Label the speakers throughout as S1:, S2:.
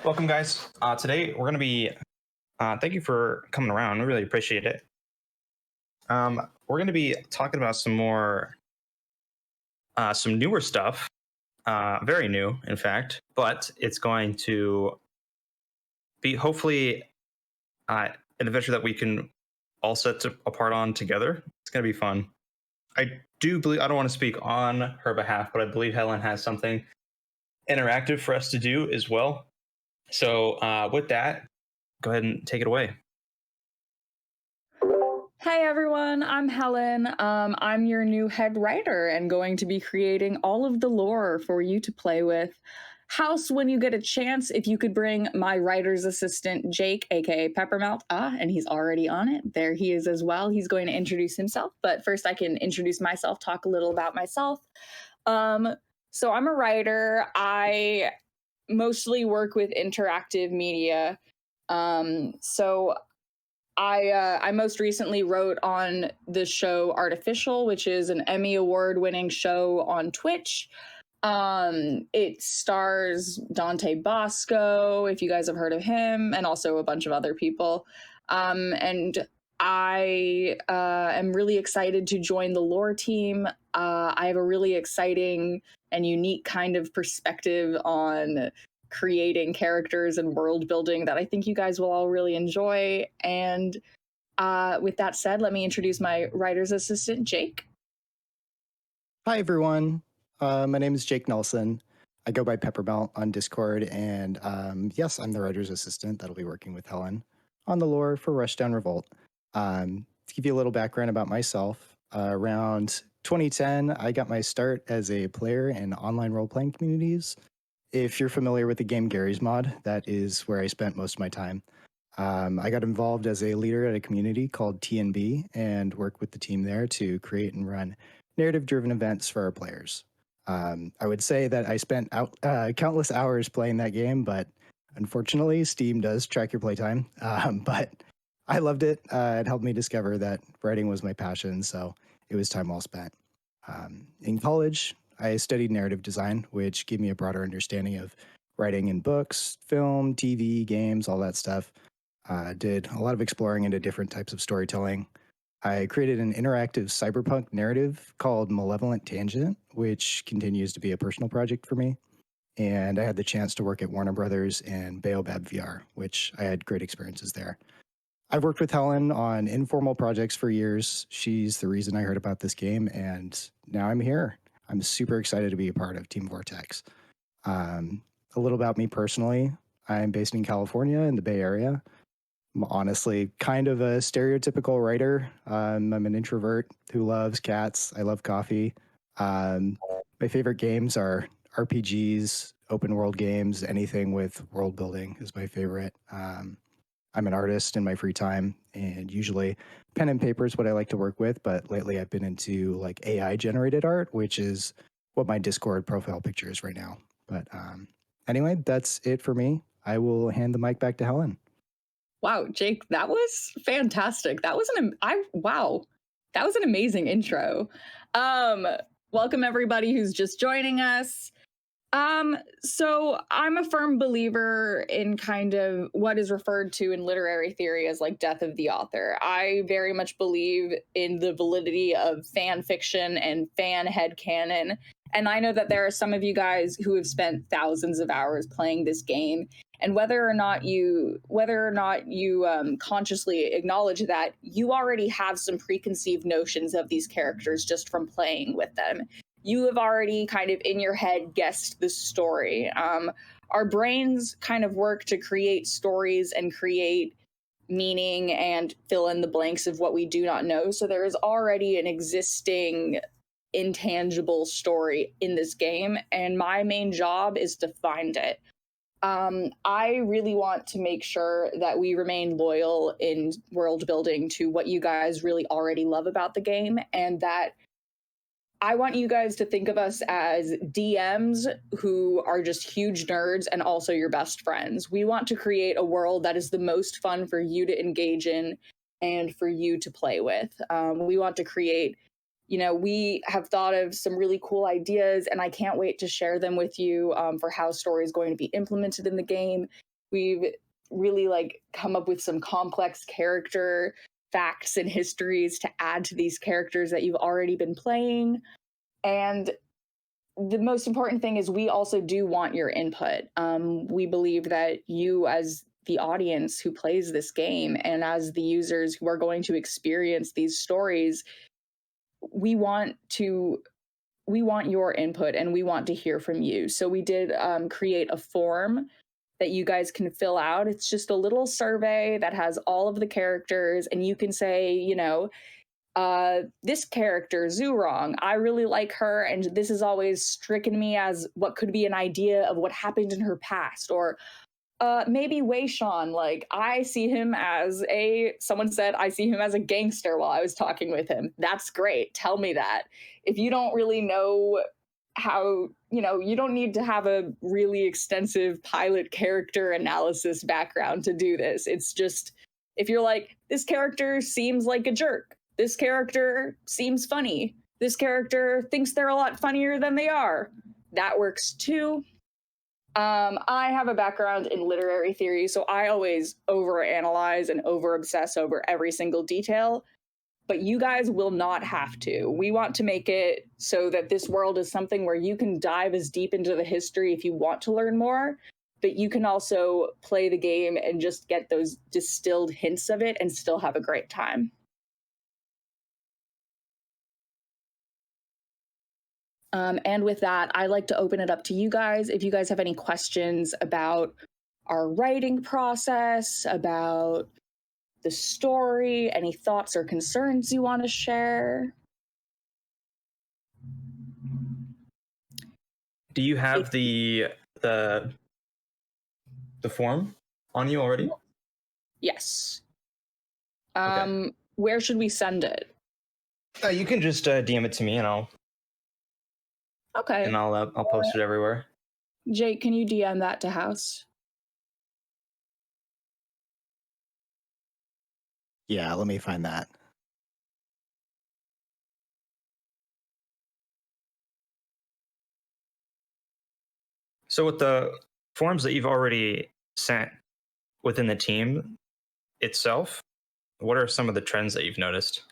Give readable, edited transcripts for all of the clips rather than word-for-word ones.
S1: Welcome, guys. Today we're going to be. Thank you for coming around. We really appreciate it. We're going to be talking about some newer stuff. Very new, in fact, but it's going to be hopefully an adventure that we can all apart on together. It's going to be fun. I do believe I don't want to speak on her behalf, but I believe Helen has something interactive for us to do as well. So with that, go ahead and take it away.
S2: Hey everyone, I'm Helen. I'm your new head writer and going to be creating all of the lore for you to play with. House, when you get a chance, if you could bring my writer's assistant, Jake, aka Peppermelt. And he's already on it. There he is as well. He's going to introduce himself, but first I can introduce myself, talk a little about myself. So I'm a writer. I mostly work with interactive media. So I most recently wrote on the show Artificial, which is an Emmy Award-winning show on Twitch. It stars Dante Bosco, if you guys have heard of him, and also a bunch of other people. And I am really excited to join the lore team. I have a really exciting and unique kind of perspective on creating characters and world building that I think you guys will all really enjoy. And with that said, let me introduce my writer's assistant, Jake.
S3: Hi, everyone. My name is Jake Nelson. I go by Peppermelt on Discord, and yes, I'm the writer's assistant that'll be working with Helen on the lore for Rushdown Revolt. To give you a little background about myself, around 2010, I got my start as a player in online role-playing communities. If you're familiar with the game Gary's Mod, that is where I spent most of my time. I got involved as a leader at a community called TNB and worked with the team there to create and run narrative-driven events for our players. I would say that I spent countless hours playing that game, but unfortunately, Steam does track your playtime. But I loved it. It helped me discover that writing was my passion, so it was time well spent. In college, I studied narrative design, which gave me a broader understanding of writing in books, film, TV, games, all that stuff. Did a lot of exploring into different types of storytelling. I created an interactive cyberpunk narrative called Malevolent Tangent, which continues to be a personal project for me. And I had the chance to work at Warner Brothers and Baobab VR, which I had great experiences there. I've worked with Helen on informal projects for years. She's the reason I heard about this game, and now I'm here. I'm super excited to be a part of Team Vortex. A little about me personally. I'm based in California in the Bay Area. I'm honestly kind of a stereotypical writer. I'm an introvert who loves cats. I love coffee. My favorite games are RPGs, open world games, anything with world building is my favorite. I'm an artist in my free time, and usually pen and paper is what I like to work with, but lately I've been into like AI generated art, which is what my Discord profile picture is right now. But anyway, that's it for me. I will hand the mic back to Helen.
S2: Wow, Jake, that was fantastic. That was that was an amazing intro. Um, Welcome everybody who's just joining us. So I'm a firm believer in kind of what is referred to in literary theory as like death of the author. I very much believe in the validity of fan fiction and fan headcanon. And I know that there are some of you guys who have spent thousands of hours playing this game. And whether or not you consciously acknowledge that, you already have some preconceived notions of these characters just from playing with them. You have already kind of in your head guessed the story. Our brains kind of work to create stories and create meaning and fill in the blanks of what we do not know. So there is already an existing intangible story in this game, and my main job is to find it. I really want to make sure that we remain loyal in world building to what you guys really already love about the game, and that I want you guys to think of us as DMs who are just huge nerds and also your best friends. We want to create a world that is the most fun for you to engage in and for you to play with. We want to create, we have thought of some really cool ideas, and I can't wait to share them with you for how story is going to be implemented in the game. We've really like come up with some complex character facts and histories to add to these characters that you've already been playing. And the most important thing is we also do want your input. We believe that you, as the audience who plays this game, and as the users who are going to experience these stories, we want your input and we want to hear from you. So we did create a form that you guys can fill out. It's just a little survey that has all of the characters, and you can say, this character, Zurong, I really like her, and this has always stricken me as what could be an idea of what happened in her past. Or maybe Wei Shan, like I see him as someone said, I see him as a gangster while I was talking with him. That's great. Tell me that. If you don't really know how, you don't need to have a really extensive pilot character analysis background to do this. It's just, if you're like, this character seems like a jerk, this character seems funny, this character thinks they're a lot funnier than they are, that works too. I have a background in literary theory, so I always overanalyze and over-obsess over every single detail, but you guys will not have to. We want to make it so that this world is something where you can dive as deep into the history if you want to learn more, but you can also play the game and just get those distilled hints of it and still have a great time. And with that, I'd like to open it up to you guys. If you guys have any questions about our writing process, about the story, any thoughts or concerns you want to share.
S1: Do you have the form on you already?
S2: Yes.
S1: Okay.
S2: Where should we send it?
S1: You can just DM it to me, and I'll post it everywhere.
S2: Jake, can you DM that to House?
S3: Yeah, let me find that.
S1: So with the forms that you've already sent within the team itself, what are some of the trends that you've noticed?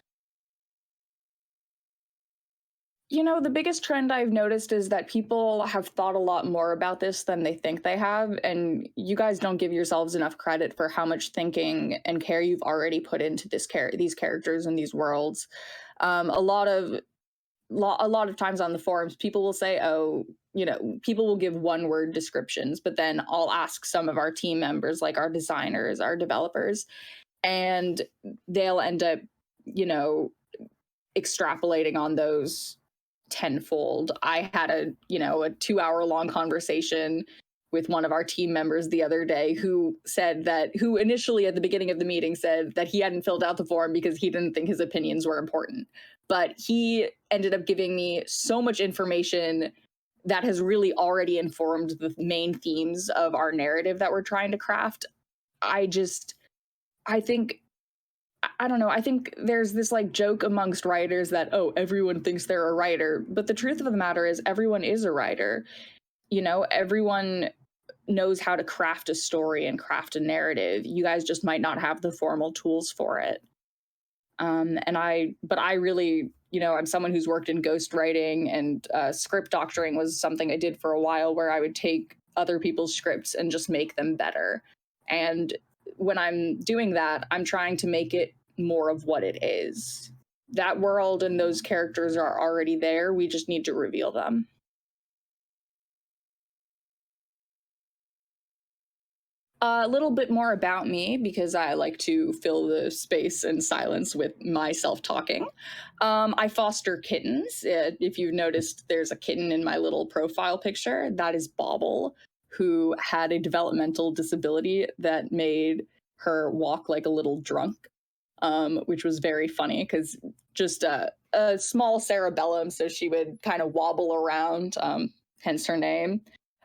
S2: The biggest trend I've noticed is that people have thought a lot more about this than they think they have, and you guys don't give yourselves enough credit for how much thinking and care you've already put into these characters and these worlds. A lot of times on the forums, people will say, people will give one-word descriptions, but then I'll ask some of our team members, like our designers, our developers, and they'll end up, extrapolating on those tenfold. I had a 2-hour long conversation with one of our team members the other day who initially at the beginning of the meeting said that he hadn't filled out the form because he didn't think his opinions were important. But he ended up giving me so much information that has really already informed the main themes of our narrative that we're trying to craft. I don't know. I think there's this like joke amongst writers that, everyone thinks they're a writer. But the truth of the matter is everyone is a writer. Everyone knows how to craft a story and craft a narrative. You guys just might not have the formal tools for it. But I really, I'm someone who's worked in ghostwriting, and script doctoring was something I did for a while, where I would take other people's scripts and just make them better. And when I'm doing that, I'm trying to make it more of what it is. That world and those characters are already there. We just need to reveal them. A little bit more about me, because I like to fill the space and silence with my self-talking. I foster kittens. If you've noticed, there's a kitten in my little profile picture. That is Bobble, who had a developmental disability that made her walk like a little drunk, which was very funny because just a small cerebellum, so she would kind of wobble around, hence her name.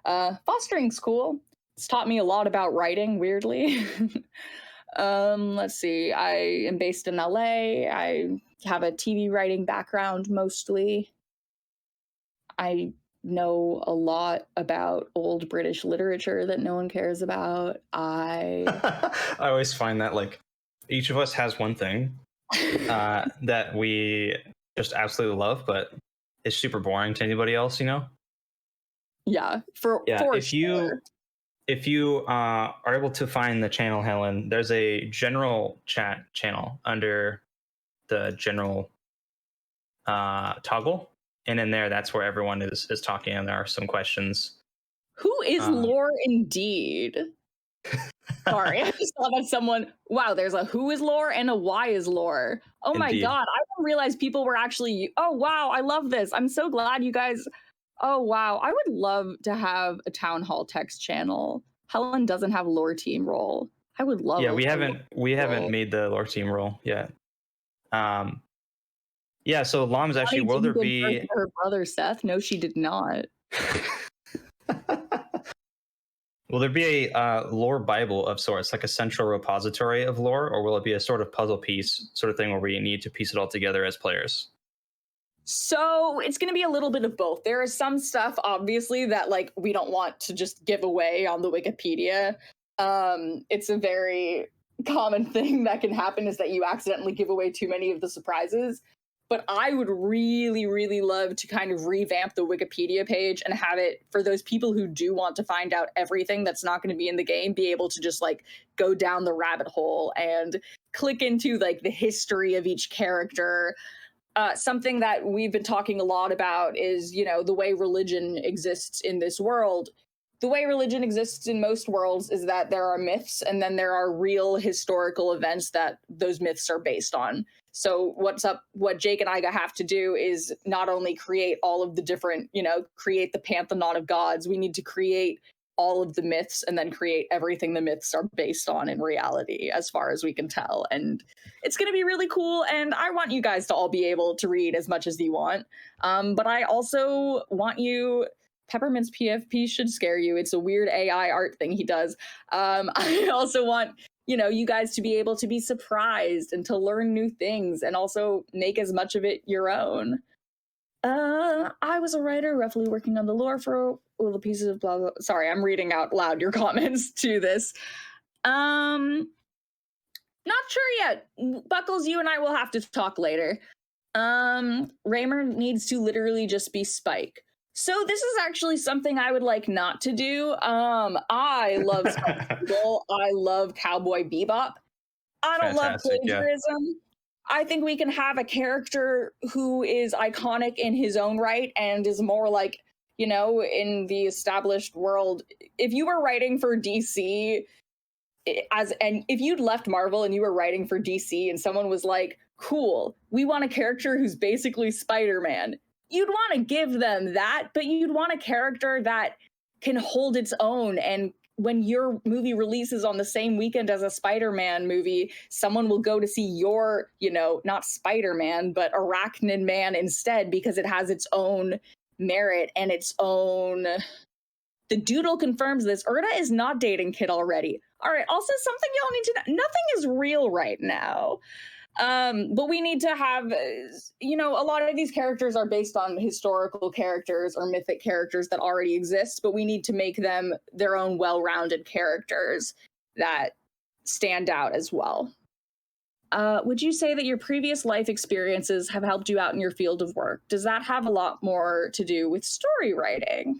S2: Fostering's cool. It's taught me a lot about writing, weirdly. Let's see. I am based in LA. I have a TV writing background mostly. I know a lot about old British literature that no one cares about.
S1: I always find that like each of us has one thing that we just absolutely love, but it's super boring to anybody else, you know?
S2: Yeah,
S1: Yeah,
S2: for
S1: if you
S2: sure.
S1: are able to find the channel, Helen, there's a general chat channel under the general toggle, and in there, that's where everyone is talking, and there are some questions.
S2: Who is
S1: Uh,
S2: lore indeed? Sorry, I just saw that someone. Wow, there's a who is lore and a why is lore. Oh my
S1: Indeed,
S2: god, I didn't realize people were actually. Oh wow, I love this. I'm so glad you guys. Oh wow, I would love to have a town hall text channel. Helen doesn't have lore team role. I would love
S1: yeah,
S2: a lore
S1: we haven't
S2: role.
S1: made the lore team roll yet. Um, yeah, so Lams actually,
S2: Bonnie
S1: will there
S2: didn't give birth to
S1: be?
S2: her brother Seth. No, she did not.
S1: Will there be a lore Bible of sorts, like a central repository of lore, or will it be a sort of puzzle piece sort of thing where we need to piece it all together as players?
S2: So it's going to be a little bit of both. There is some stuff, obviously, that like we don't want to just give away on the Wikipedia. It's a very common thing that can happen is that you accidentally give away too many of the surprises. But I would really, really love to kind of revamp the Wikipedia page and have it for those people who do want to find out everything that's not going to be in the game, be able to just like go down the rabbit hole and click into like the history of each character. Something that we've been talking a lot about is, you know, the way religion exists in this world. The way religion exists in most worlds is that there are myths and then there are real historical events that those myths are based on. So what Jake and I have to do is not only create all of the different, you know, create the pantheon of gods, we need to create all of the myths and then create everything the myths are based on in reality as far as we can tell. And it's going to be really cool, and I want you guys to all be able to read as much as you want, but I also want you. Peppermint's PFP should scare you. It's a weird AI art thing he does. I also want, you know, you guys to be able to be surprised and to learn new things and also make as much of it your own. I was a writer, roughly working on the lore for all the pieces of blah blah. Sorry, I'm reading out loud your comments to this. Um, Not sure yet. Buckles, you and I will have to talk later. Raymer needs to literally just be Spike. So this is actually something I would like not to do. I love Spike Spiegel. I love Cowboy Bebop. I don't love
S1: Fantastic, yeah.
S2: plagiarism. I think we can have a character who is iconic in his own right and is more like, you know, in the established world. If you were writing for DC, and if you'd left Marvel and you were writing for DC and someone was like, cool, we want a character who's basically Spider-Man, you'd want to give them that, but you'd want a character that can hold its own. And when your movie releases on the same weekend as a Spider-Man movie, someone will go to see your, you know, not Spider-Man, but Arachnid Man instead, because it has its own merit and its own. The doodle confirms this. Erda is not dating Kid already. All right. Also, something y'all need to know. Nothing is real right now. But we need to have, you know, a lot of these characters are based on historical characters or mythic characters that already exist, but we need to make them their own well-rounded characters that stand out as well. Would you say that your previous life experiences have helped you out in your field of work? Does that have a lot more to do with story writing?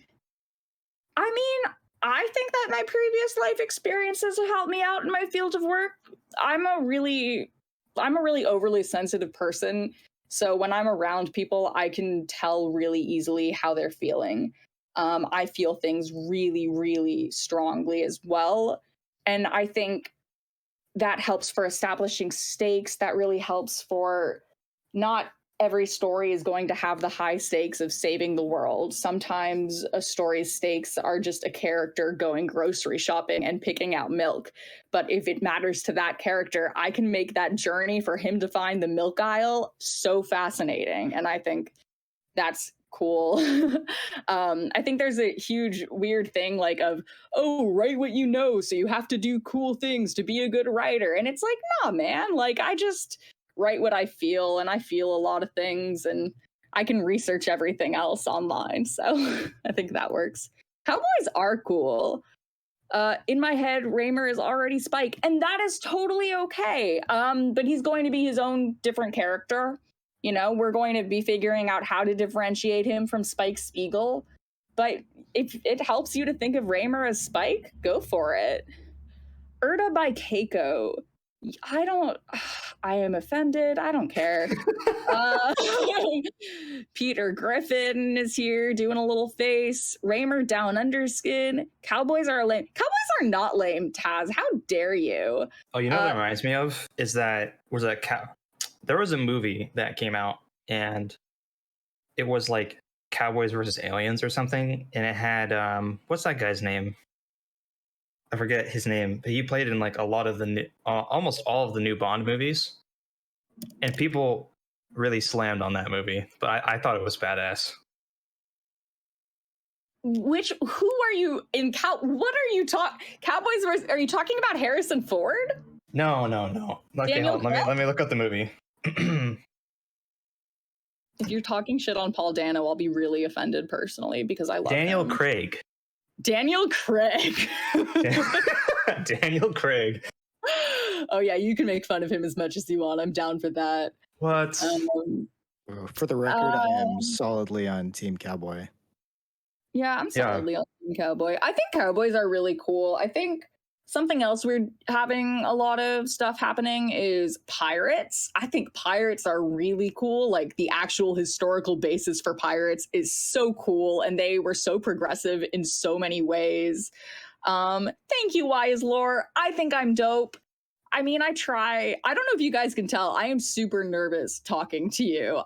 S2: I mean, I think that my previous life experiences have helped me out in my field of work. I'm a really overly sensitive person. So when I'm around people, I can tell really easily how they're feeling. I feel things really, really strongly as well. And I think that helps for establishing stakes. That really helps for not every story is going to have the high stakes of saving the world. Sometimes a story's stakes are just a character going grocery shopping and picking out milk. But if it matters to that character, I can make that journey for him to find the milk aisle so fascinating. And I think that's cool. I think there's a huge weird thing like of, oh, write what you know, so you have to do cool things to be a good writer. And it's like, nah, man, like I just write what I feel, and I feel a lot of things, and I can research everything else online. So I think that works. Cowboys are cool. In my head, Raymer is already Spike, and that is totally okay. But he's going to be his own different character. You know, we're going to be figuring out how to differentiate him from Spike Spiegel. But if it helps you to think of Raymer as Spike, go for it. Urda by Keiko. I am offended. I don't care. uh, Peter Griffin is here doing a little face. Raymer down under skin. Cowboys are lame. Cowboys are not lame, Taz. How dare you?
S1: Oh, you know what that reminds me of? Is that there was a movie that came out and it was like Cowboys versus Aliens or something, and it had what's that guy's name? I forget his name, but he played in like a lot of the new, almost all of the new Bond movies, and people really slammed on that movie. But I thought it was badass.
S2: Who are you in? What are you talking? Cowboys versus? Are you talking about Harrison Ford?
S1: No. Okay, let me look up the movie.
S2: If you're talking shit on Paul Dano, I'll be really offended personally because I love
S1: Daniel
S2: him.
S1: Craig.
S2: Daniel Craig.
S1: Daniel Craig.
S2: Oh yeah, you can make fun of him as much as you want. I'm down for that.
S1: What?
S3: For the record, I am solidly on Team Cowboy.
S2: Yeah, I'm solidly on Team Cowboy. I think Cowboys are really cool. I think something else we're having a lot of stuff happening is pirates. I think pirates are really cool. Like the actual historical basis for pirates is so cool, and they were so progressive in so many ways. Thank you, Wise Lore. I think I'm dope. I mean, I try. I don't know if you guys can tell. I am super nervous talking to you.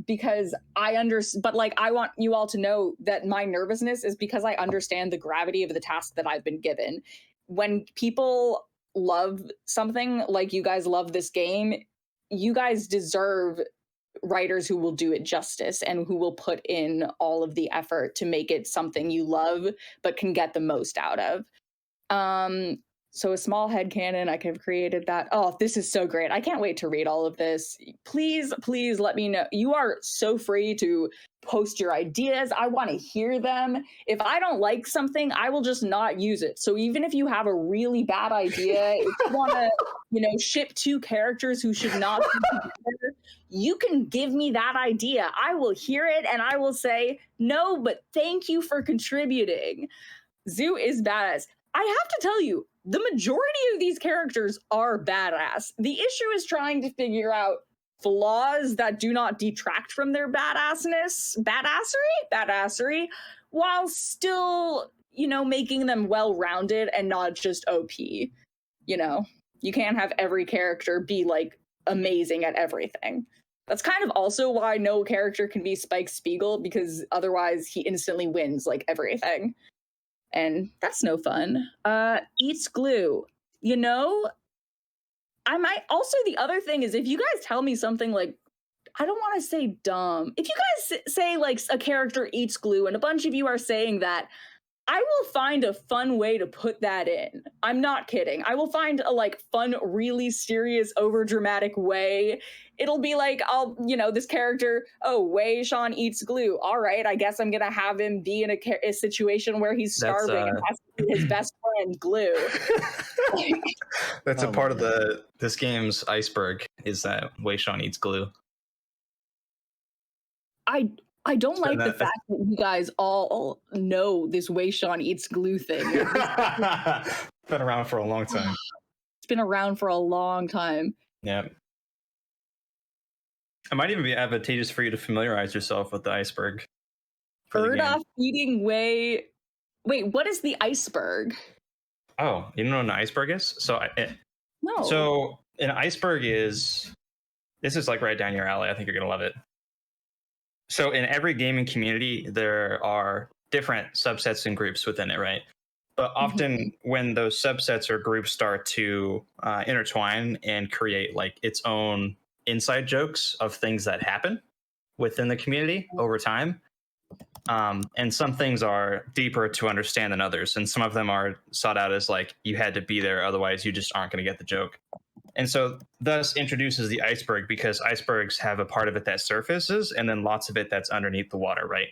S2: Because I understand, but like I want you all to know that my nervousness is because I understand the gravity of the task that I've been given. When people love something like you guys love this game, you guys deserve writers who will do it justice and who will put in all of the effort to make it something you love but can get the most out of. So a small headcanon, I could have created that. Oh, this is so great. I can't wait to read all of this. Please let me know. You are so free to post your ideas. I want to hear them. If I don't like something, I will just not use it. So even if you have a really bad idea, if you want to, ship two characters who should not be together, you can give me that idea. I will hear it and I will say, no, but thank you for contributing. Zoo is badass. I have to tell you, the majority of these characters are badass. The issue is trying to figure out flaws that do not detract from their badassery, while still, making them well-rounded and not just OP. You can't have every character be like amazing at everything. That's kind of also why no character can be Spike Spiegel, because otherwise he instantly wins like everything. And that's no fun. Eats glue. I might also, the other thing is, if you guys tell me something like, I don't want to say dumb. If you guys say like a character eats glue and a bunch of you are saying that, I will find a fun way to put that in. I'm not kidding. I will find a like fun, really serious, over dramatic way. It'll be like, this character, Wei Sean eats glue. All right, I guess I'm gonna have him be in a situation where he's starving and has to eat his best friend glue.
S1: That's a part of this game's iceberg, is that Wei Sean eats glue.
S2: I don't like the fact that you guys all know this Wei Sean eats glue thing.
S1: Been around for a long time.
S2: It's been around for a long time.
S1: Yeah. It might even be advantageous for you to familiarize yourself with the iceberg.
S2: Urda feeding Wei. Wait, what is the iceberg?
S1: Oh, you don't know what an iceberg is?
S2: No.
S1: So an iceberg this is like right down your alley. I think you're going to love it. So in every gaming community, there are different subsets and groups within it, right? But often when those subsets or groups start to intertwine and create like its own inside jokes of things that happen within the community over time. And some things are deeper to understand than others. And some of them are sought out as like, you had to be there, otherwise you just aren't going to get the joke. And so thus introduces the iceberg, because icebergs have a part of it that surfaces and then lots of it that's underneath the water, right?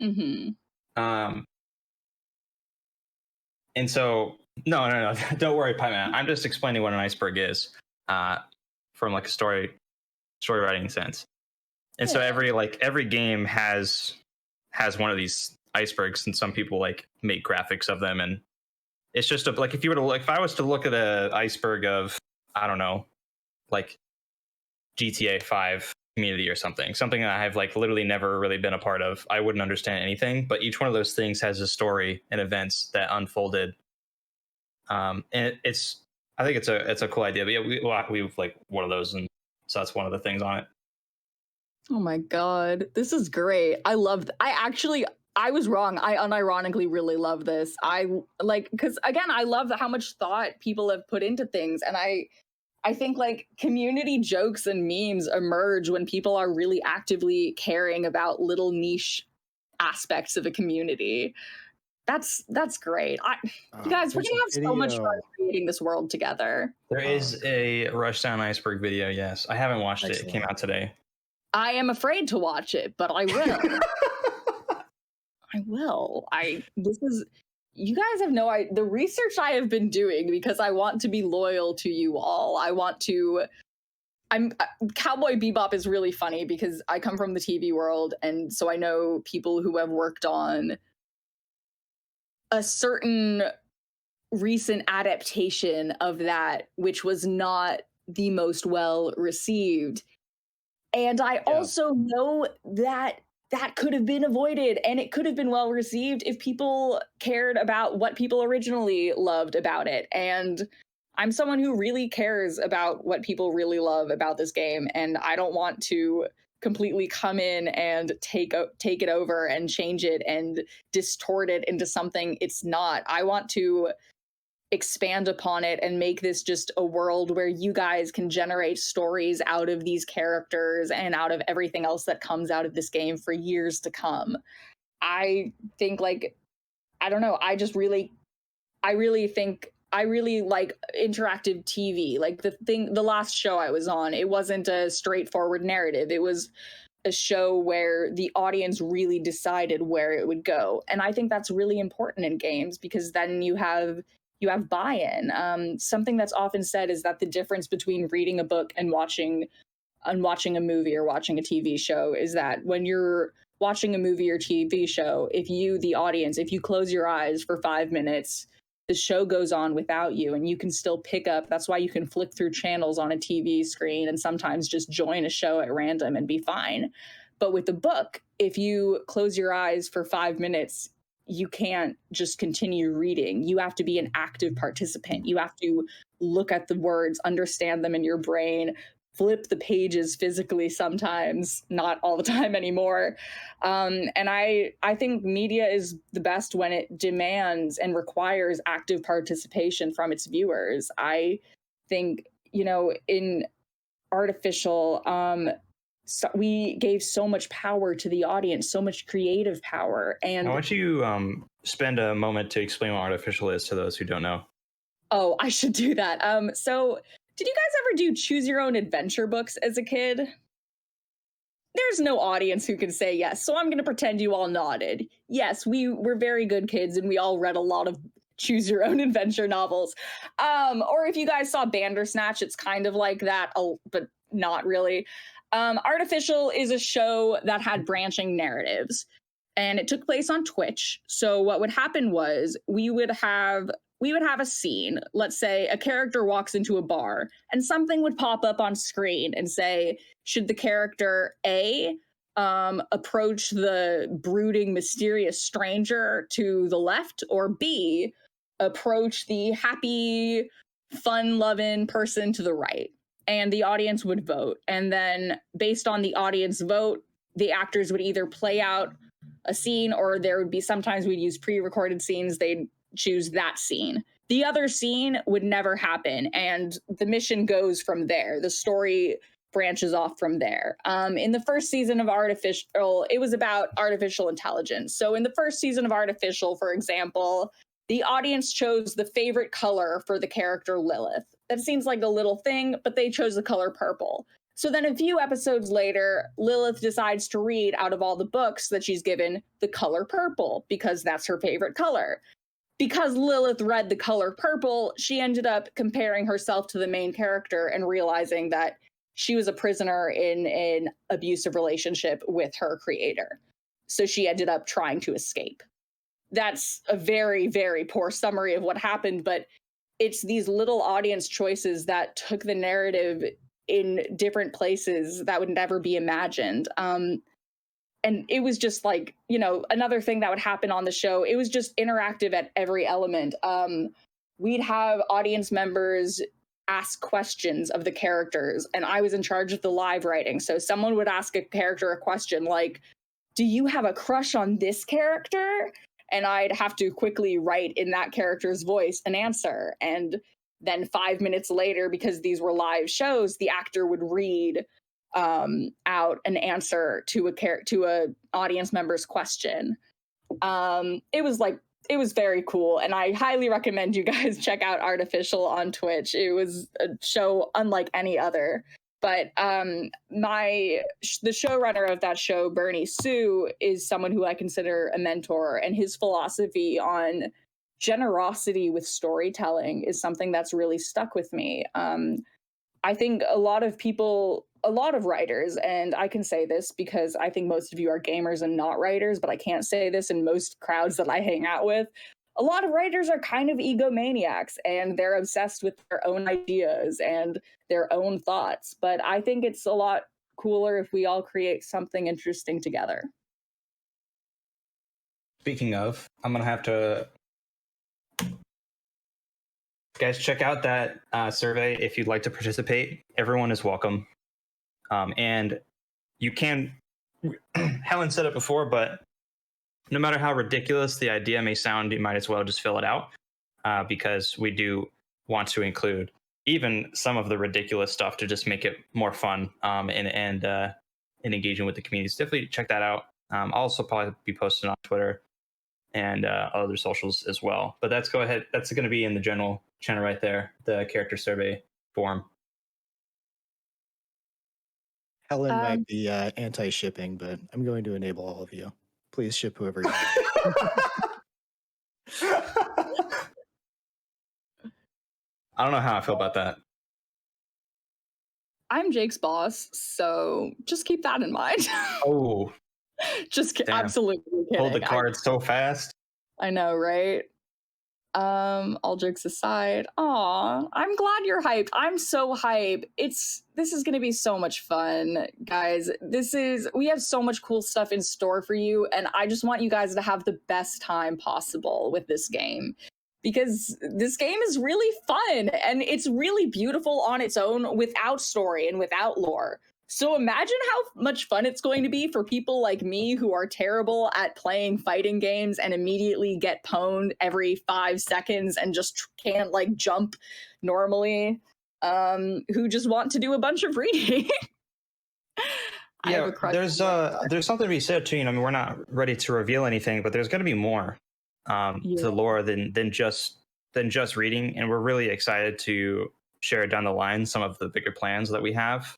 S2: Mm-hmm.
S1: And so no, don't worry, Pieman. I'm just explaining what an iceberg is, from like a story writing sense. And so every game has one of these icebergs, and some people like make graphics of them, and it's just like if I was to look at an iceberg of, I don't know, like GTA 5 community or something that I have like literally never really been a part of, I wouldn't understand anything. But each one of those things has a story and events that unfolded. And I think it's a cool idea. But yeah, we've like one of those, and so that's one of the things on it.
S2: Oh my god, this is great. I was wrong. I unironically really love this. Because again, I love how much thought people have put into things, and I think like community jokes and memes emerge when people are really actively caring about little niche aspects of a community. That's great. You guys, we're gonna have so much fun creating this world together.
S1: There is a Rushdown iceberg video. Yes, I haven't watched it. It came out today.
S2: I am afraid to watch it, but I will. I will. You guys have the research I have been doing, because I want to be loyal to you all. Cowboy Bebop is really funny because I come from the TV world, and so I know people who have worked on a certain recent adaptation of that, which was not the most well received. And I also know that could have been avoided, and it could have been well received if people cared about what people originally loved about it. And I'm someone who really cares about what people really love about this game, and I don't want to completely come in and take it over and change it and distort it into something it's not. I want to expand upon it and make this just a world where you guys can generate stories out of these characters and out of everything else that comes out of this game for years to come. I think I don't know, I really like interactive TV. Like the last show I was on, it wasn't a straightforward narrative. It was a show where the audience really decided where it would go. And I think that's really important in games, because then you have buy-in. Something that's often said is that the difference between reading a book and watching a movie or watching a TV show is that when you're watching a movie or TV show, if you, the audience, if you close your eyes for 5 minutes, the show goes on without you, and you can still pick up. That's why you can flick through channels on a TV screen and sometimes just join a show at random and be fine. But with the book, if you close your eyes for 5 minutes, you can't just continue reading. You have to be an active participant. You have to look at the words, understand them in your brain, flip the pages physically sometimes, not all the time anymore. And I think media is the best when it demands and requires active participation from its viewers. I think, in Artificial, so we gave so much power to the audience, so much creative power. And
S1: why don't you spend a moment to explain what Artificial is to those who don't know?
S2: Oh, I should do that. So did you guys ever do choose your own adventure books as a kid? There's no audience who can say yes, so I'm going to pretend you all nodded. Yes, we were very good kids, and we all read a lot of choose your own adventure novels. Or if you guys saw Bandersnatch, it's kind of like that, but not really. Artificial is a show that had branching narratives, and it took place on Twitch. So what would happen was we would have a scene. Let's say a character walks into a bar, and something would pop up on screen and say, should the character A approach the brooding, mysterious stranger to the left, or B approach the happy, fun-loving person to the right? And the audience would vote. And then based on the audience vote, the actors would either play out a scene, or there would be, sometimes we'd use pre-recorded scenes. They'd choose that scene. The other scene would never happen, and the mission goes from there. The story branches off from there. In the first season of Artificial, it was about artificial intelligence. So in the first season of Artificial, for example, the audience chose the favorite color for the character Lilith. that seems like a little thing, but they chose the color purple. So then a few episodes later, Lilith decides to read out of all the books that she's given the color purple because that's her favorite color. Because Lilith read the color purple, she ended up comparing herself to the main character and realizing that she was a prisoner in an abusive relationship with her creator. So she ended up trying to escape. That's a very, very poor summary of what happened, but it's these little audience choices that took the narrative in different places that would never be imagined. And it was just like, you know, another thing that would happen on the show. It was just interactive at every element. We'd have audience members ask questions of the characters, and I was in charge of the live writing. So someone would ask a character a question like, do you have a crush on this character? And I'd have to quickly write in that character's voice an answer. And then 5 minutes later, because these were live shows, the actor would read out an answer to a audience member's question. It was very cool, and I highly recommend you guys check out Artificial on Twitch. It was a show unlike any other. But the showrunner of that show, Bernie Sue, is someone who I consider a mentor, and his philosophy on generosity with storytelling is something that's really stuck with me. I think a lot of writers, and I can say this because I think most of you are gamers and not writers, but I can't say this in most crowds that I hang out with. A lot of writers are kind of egomaniacs, and they're obsessed with their own ideas and their own thoughts. But I think it's a lot cooler if we all create something interesting together.
S1: Speaking of, I'm going to have to... Guys, check out that survey if you'd like to participate. Everyone is welcome. And you can... Helen said it before, but no matter how ridiculous the idea may sound, you might as well just fill it out because we do want to include even some of the ridiculous stuff to just make it more fun and engaging with the community. So definitely check that out. I'll also probably be posting on Twitter and other socials as well. But that's going to be in the general channel right there, the character survey form.
S3: Helen might be anti-shipping, but I'm going to enable all of you. Please ship whoever you want.
S1: I don't know how I feel about that.
S2: I'm Jake's boss, so just keep that in mind.
S1: Oh,
S2: just absolutely kidding.
S1: Hold the card so fast.
S2: I know, right? All jokes aside, I'm glad you're hyped. I'm so hyped. This is gonna be so much fun, guys. We have so much cool stuff in store for you, and I just want you guys to have the best time possible with this game. Because this game is really fun, and it's really beautiful on its own without story and without lore. So imagine how much fun it's going to be for people like me who are terrible at playing fighting games and immediately get pwned every 5 seconds and just can't like jump normally, who just want to do a bunch of reading.
S1: Yeah, there's something to be said too. I mean, we're not ready to reveal anything, but there's going to be more to lore than just reading, and we're really excited to share down the line some of the bigger plans that we have.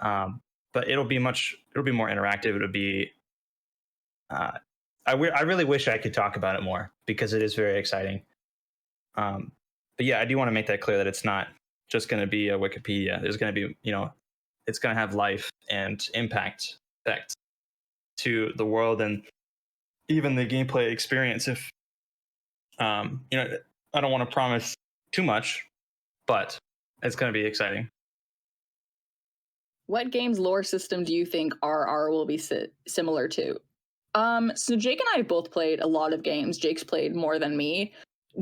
S1: But it'll be more interactive. It'll be, I really wish I could talk about it more because it is very exciting. But yeah, I do want to make that clear that it's not just going to be a Wikipedia. There's going to be, it's going to have life and effect to the world and even the gameplay experience. If, I don't want to promise too much, but it's going to be exciting.
S2: What game's lore system do you think RR will be similar to? So Jake and I have both played a lot of games. Jake's played more than me,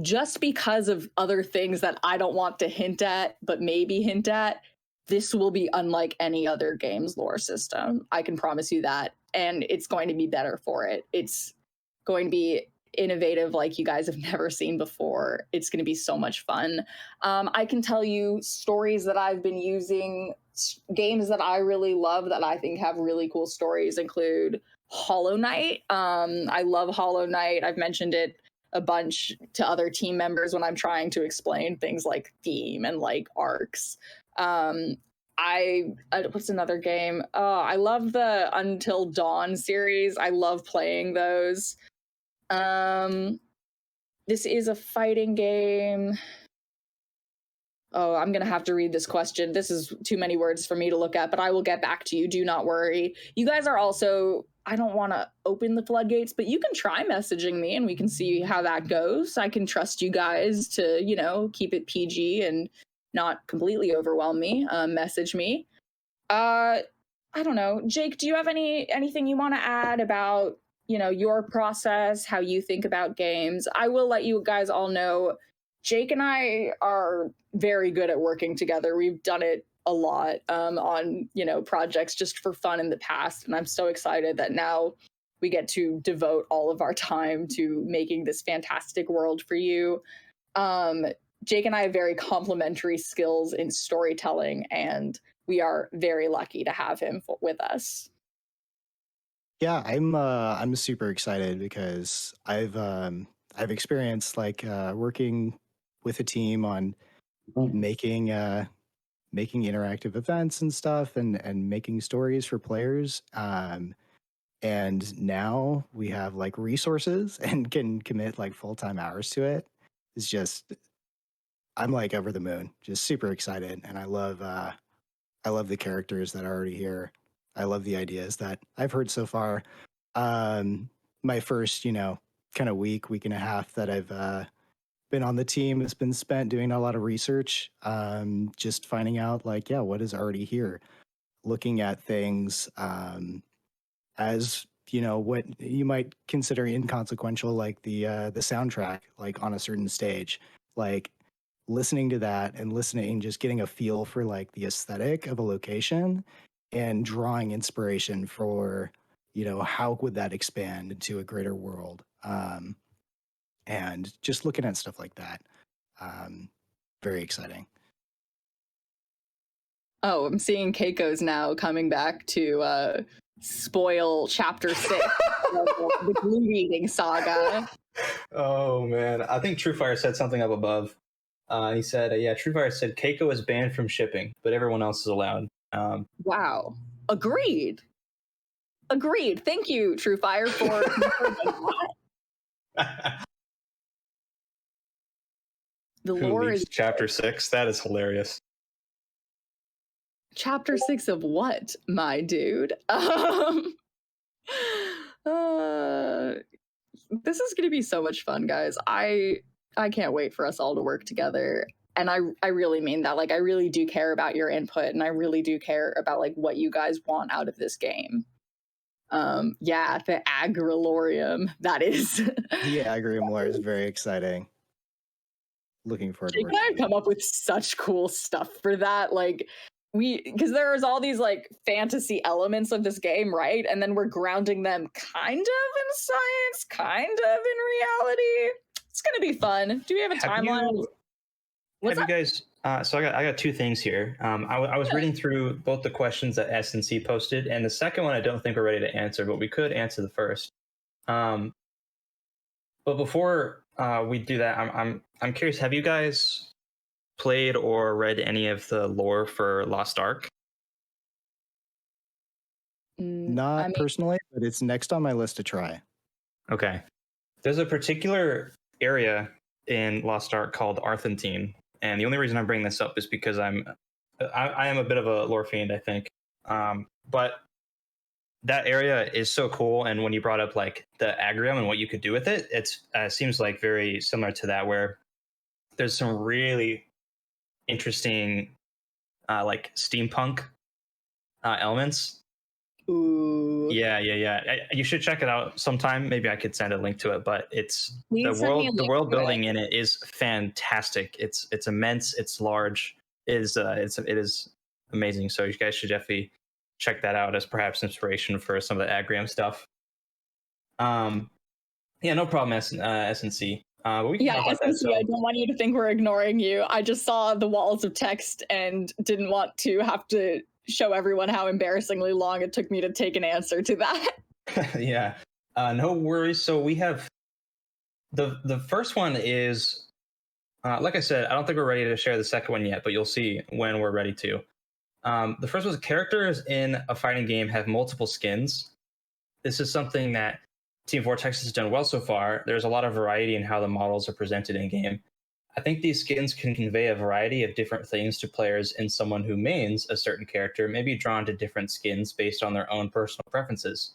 S2: just because of other things that I don't want to hint at, but maybe hint at. This will be unlike any other game's lore system. I can promise you that. And it's going to be better for it. It's going to be innovative like you guys have never seen before. It's going to be so much fun. I can tell you stories that I've been using. Games that I really love that I think have really cool stories include Hollow Knight. I love Hollow Knight. I've mentioned it a bunch to other team members when I'm trying to explain things like theme and like arcs. What's another game? Oh, I love the Until Dawn series. I love playing those. This is a fighting game. Oh, I'm going to have to read this question. This is too many words for me to look at, but I will get back to you. Do not worry. You guys are also, I don't want to open the floodgates, but you can try messaging me and we can see how that goes. I can trust you guys to, you know, keep it PG and not completely overwhelm me. Message me. I don't know. Jake, do you have anything you want to add about, you know, your process, how you think about games? I will let you guys all know Jake and I are very good at working together. We've done it a lot on, you know, projects just for fun in the past. And I'm so excited that now we get to devote all of our time to making this fantastic world for you. Jake and I have very complementary skills in storytelling, and we are very lucky to have him with us.
S3: Yeah, I'm super excited because I've experienced like working with a team on making interactive events and stuff and making stories for players. And now we have like resources and can commit like full-time hours to it. It's just I'm like over the moon, just super excited, and I love the characters that are already here. I love the ideas that I've heard so far. My first, you know, kind of week and a half that I've been on the team has been spent doing a lot of research, just finding out like, yeah, what is already here, looking at things as, you know, what you might consider inconsequential, like the soundtrack, like on a certain stage, like listening to that and listening, just getting a feel for like the aesthetic of a location and drawing inspiration for, you know, how would that expand into a greater world. And just looking at stuff like that. Very exciting.
S2: Oh, I'm seeing Keiko's now coming back to spoil chapter 6 of the Blue Reading Saga.
S1: Oh man, I think Truefire said something up above. He said, "Yeah, Truefire said Keiko is banned from shipping, but everyone else is allowed."
S2: Wow, agreed. Thank you, Truefire, for confirming that. The
S1: Who
S2: lore
S1: leaks
S2: is
S1: chapter 6? That is hilarious.
S2: chapter 6 of what, my dude? This is going to be so much fun, guys. I can't wait for us all to work together. And I really mean that. Like, I really do care about your input, and I really do care about like what you guys want out of this game. Yeah, the Agrilorium. That is.
S3: The Agrium lore is very exciting. Looking forward to
S2: Jake and I have come up with such cool stuff for that. Like, because there's all these like fantasy elements of this game, right? And then we're grounding them kind of in science, kind of in reality. It's gonna be fun. Do we have a timeline?
S1: Have you guys? So I got two things here. I was reading through both the questions that S&C posted, and the second one I don't think we're ready to answer, but we could answer the first. But before we do that, I'm curious. Have you guys played or read any of the lore for Lost Ark?
S3: Not personally, but it's next on my list to try.
S1: Okay. There's a particular area in Lost Ark called Arthentine, and the only reason I'm bringing this up is because I am a bit of a lore fiend, I think. But that area is so cool, and when you brought up like the Agrium and what you could do with it, it's seems like very similar to that, where there's some really interesting like steampunk elements.
S2: Ooh.
S1: Yeah. You should check it out sometime. Maybe I could send a link to it, but it's
S2: Please
S1: the world building in it is fantastic. It's immense. It's large. It is amazing. So you guys should definitely check that out as perhaps inspiration for some of the Agrium stuff. Yeah, no problem, S&C. We can talk about that, so.
S2: I don't want you to think we're ignoring you. I just saw the walls of text and didn't want to have to show everyone how embarrassingly long it took me to take an answer to that.
S1: Yeah, no worries. So we have The first one is like I said, I don't think we're ready to share the second one yet, but you'll see when we're ready to. The first was characters in a fighting game have multiple skins. This is something that Team Vortex has done well so far. There's a lot of variety in how the models are presented in game. I think these skins can convey a variety of different things to players, and someone who mains a certain character may be drawn to different skins based on their own personal preferences.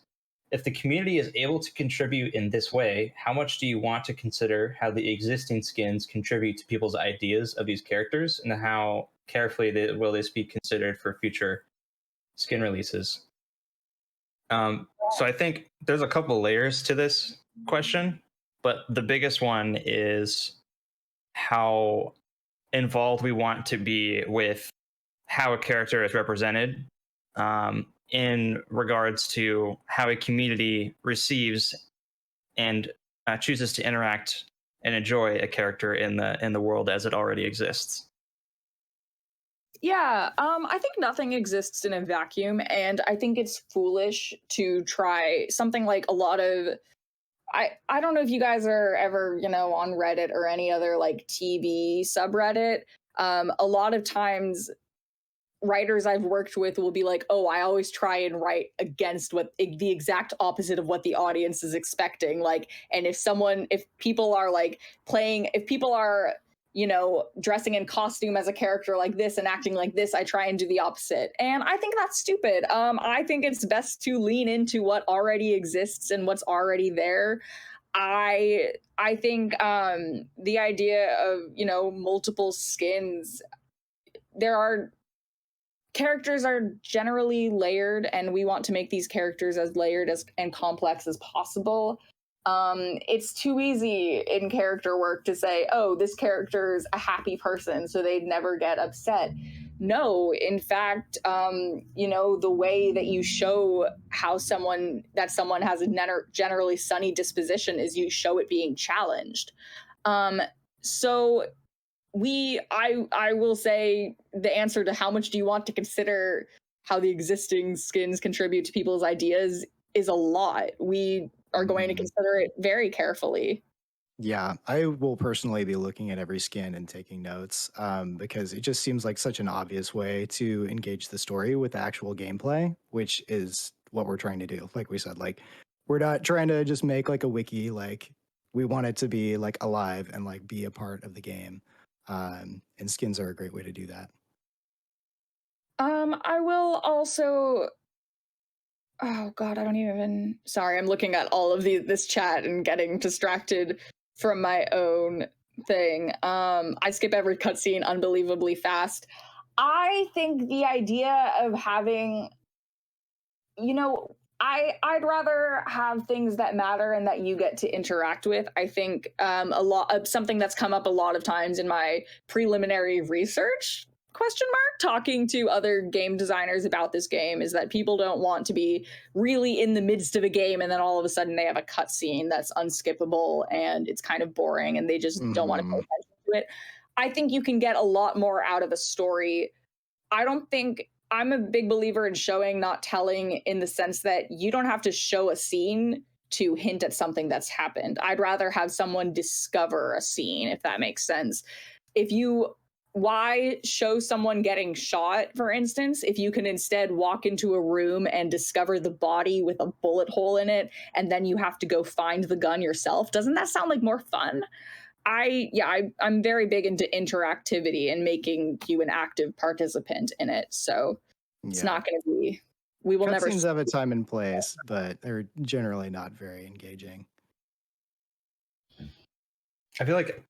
S1: If the community is able to contribute in this way, how much do you want to consider how the existing skins contribute to people's ideas of these characters, and how carefully will this be considered for future skin releases? So I think there's a couple layers to this question, but the biggest one is how involved we want to be with how a character is represented, in regards to how a community receives and chooses to interact and enjoy a character in the world as it already exists.
S2: Yeah, I think nothing exists in a vacuum, and I think it's foolish to try something like a lot of. I don't know if you guys are ever, on Reddit or any other like TV subreddit. A lot of times writers I've worked with will be like, "Oh, I always try and write against what the exact opposite of what the audience is expecting." Like, and if people are like if people are, dressing in costume as a character like this and acting like this, I try and do the opposite. And I think that's stupid. I think it's best to lean into what already exists and what's already there. I think the idea of, multiple skins, there are characters are generally layered, and we want to make these characters as layered and complex as possible. It's too easy in character work to say, oh, this character's a happy person, so they'd never get upset. No, in fact, the way that you show how someone has a generally sunny disposition is you show it being challenged. So I will say the answer to how much do you want to consider how the existing skins contribute to people's ideas is a lot. We are going to consider it very carefully.
S3: Yeah, I will personally be looking at every skin and taking notes, because it just seems like such an obvious way to engage the story with the actual gameplay, which is what we're trying to do. Like we said, like we're not trying to just make like a wiki. Like we want it to be like alive and like be a part of the game. And skins are a great way to do that.
S2: I will also. Oh God, I don't even. Sorry, I'm looking at all of this chat and getting distracted from my own thing. I skip every cutscene unbelievably fast. I think the idea of having, I'd rather have things that matter and that you get to interact with. I think a lot of something that's come up a lot of times in my preliminary research, question mark, talking to other game designers about this game, is that people don't want to be really in the midst of a game and then all of a sudden they have a cutscene that's unskippable and it's kind of boring and they just don't want to pay attention to it. I think you can get a lot more out of a story. I'm a big believer in showing, not telling, in the sense that you don't have to show a scene to hint at something that's happened. I'd rather have someone discover a scene, if that makes sense. Why show someone getting shot, for instance, if you can instead walk into a room and discover the body with a bullet hole in it, and then you have to go find the gun yourself? Doesn't that sound like more fun? I'm very big into interactivity and making you an active participant in it. So it's not going to be. We will never.
S3: Cutscenes have a time and place, but they're generally not very engaging.
S1: I feel like,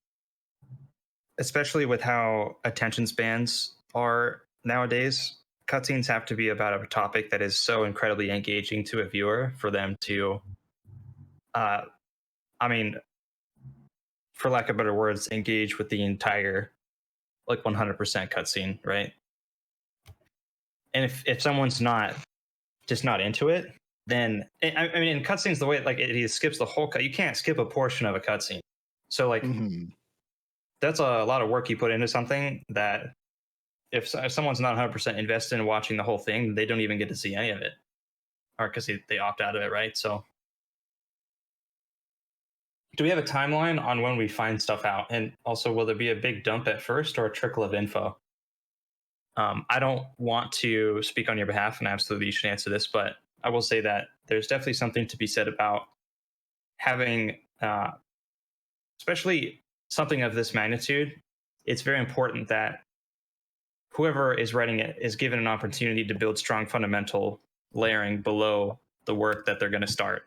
S1: especially with how attention spans are nowadays, cutscenes have to be about a topic that is so incredibly engaging to a viewer for them to, I mean, for lack of better words, engage with the entire, like 100% cutscene, right? And if someone's not into it, then I mean, in cutscenes, the way like it skips the whole cut, you can't skip a portion of a cutscene. So like that's a lot of work you put into something that if someone's not 100% invested in watching the whole thing, they don't even get to see any of it, or because they opt out of it, right? So Do we have a timeline on when we find stuff out? And also, will there be a big dump at first or a trickle of info? I don't want to speak on your behalf, and absolutely you should answer this, but I will say that there's definitely something to be said about having, especially something of this magnitude. It's very important that whoever is writing it is given an opportunity to build strong fundamental layering below the work that they're going to start.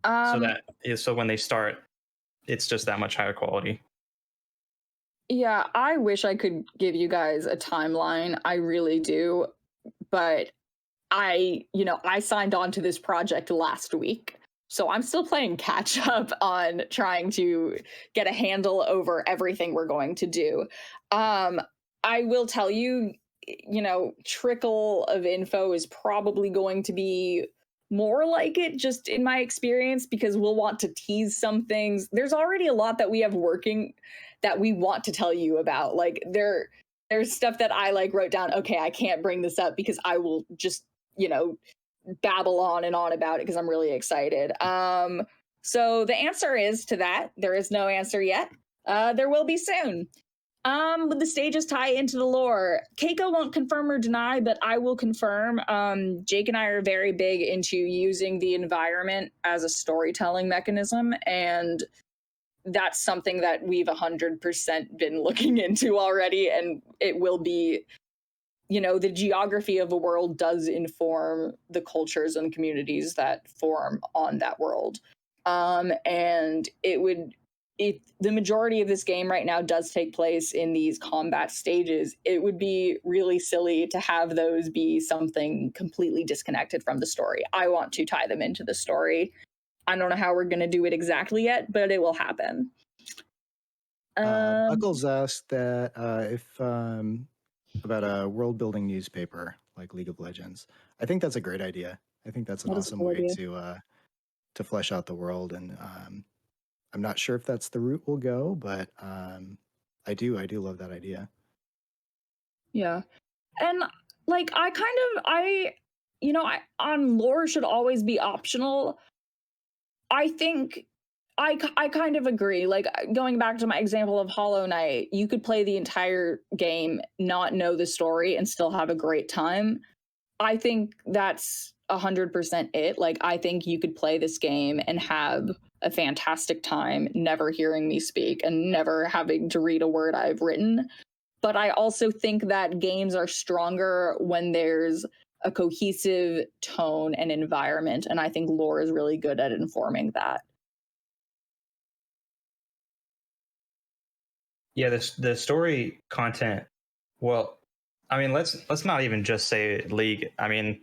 S2: Um,
S1: So when they start, it's just that much higher quality.
S2: yeah, I wish I could give you guys a timeline. I really do. But I signed on to this project last week. So I'm still playing catch up on trying to get a handle over everything we're going to do. I will tell you, trickle of info is probably going to be more like it, just in my experience, because we'll want to tease some things. There's already a lot that we have working that we want to tell you about. Like there's stuff that I like wrote down. Okay, I can't bring this up because I will just, babble on and on about it because I'm really excited. So the answer is to that. There is no answer yet. There will be soon. Would the stages tie into the lore? Keiko won't confirm or deny, but I will confirm. Jake and I are very big into using the environment as a storytelling mechanism, and that's something that we've 100% been looking into already, and it will be, the geography of a world does inform the cultures and communities that form on that world. And if the majority of this game right now does take place in these combat stages, it would be really silly to have those be something completely disconnected from the story. I want to tie them into the story. I don't know how we're going to do it exactly yet, but it will happen.
S3: Buckles asked that if about a world building newspaper like League of Legends. I think that's a great idea. I think that's an awesome way to flesh out the world, and I'm not sure if that's the route we'll go, but I do love that idea.
S2: Yeah. And like on lore should always be optional. I think I kind of agree. Like going back to my example of Hollow Knight, you could play the entire game, not know the story, and still have a great time. I think that's 100% it. Like I think you could play this game and have a fantastic time, never hearing me speak and never having to read a word I've written. But I also think that games are stronger when there's a cohesive tone and environment, and I think lore is really good at informing that.
S1: Yeah, the story content. Well, I mean, let's not even just say League. I mean,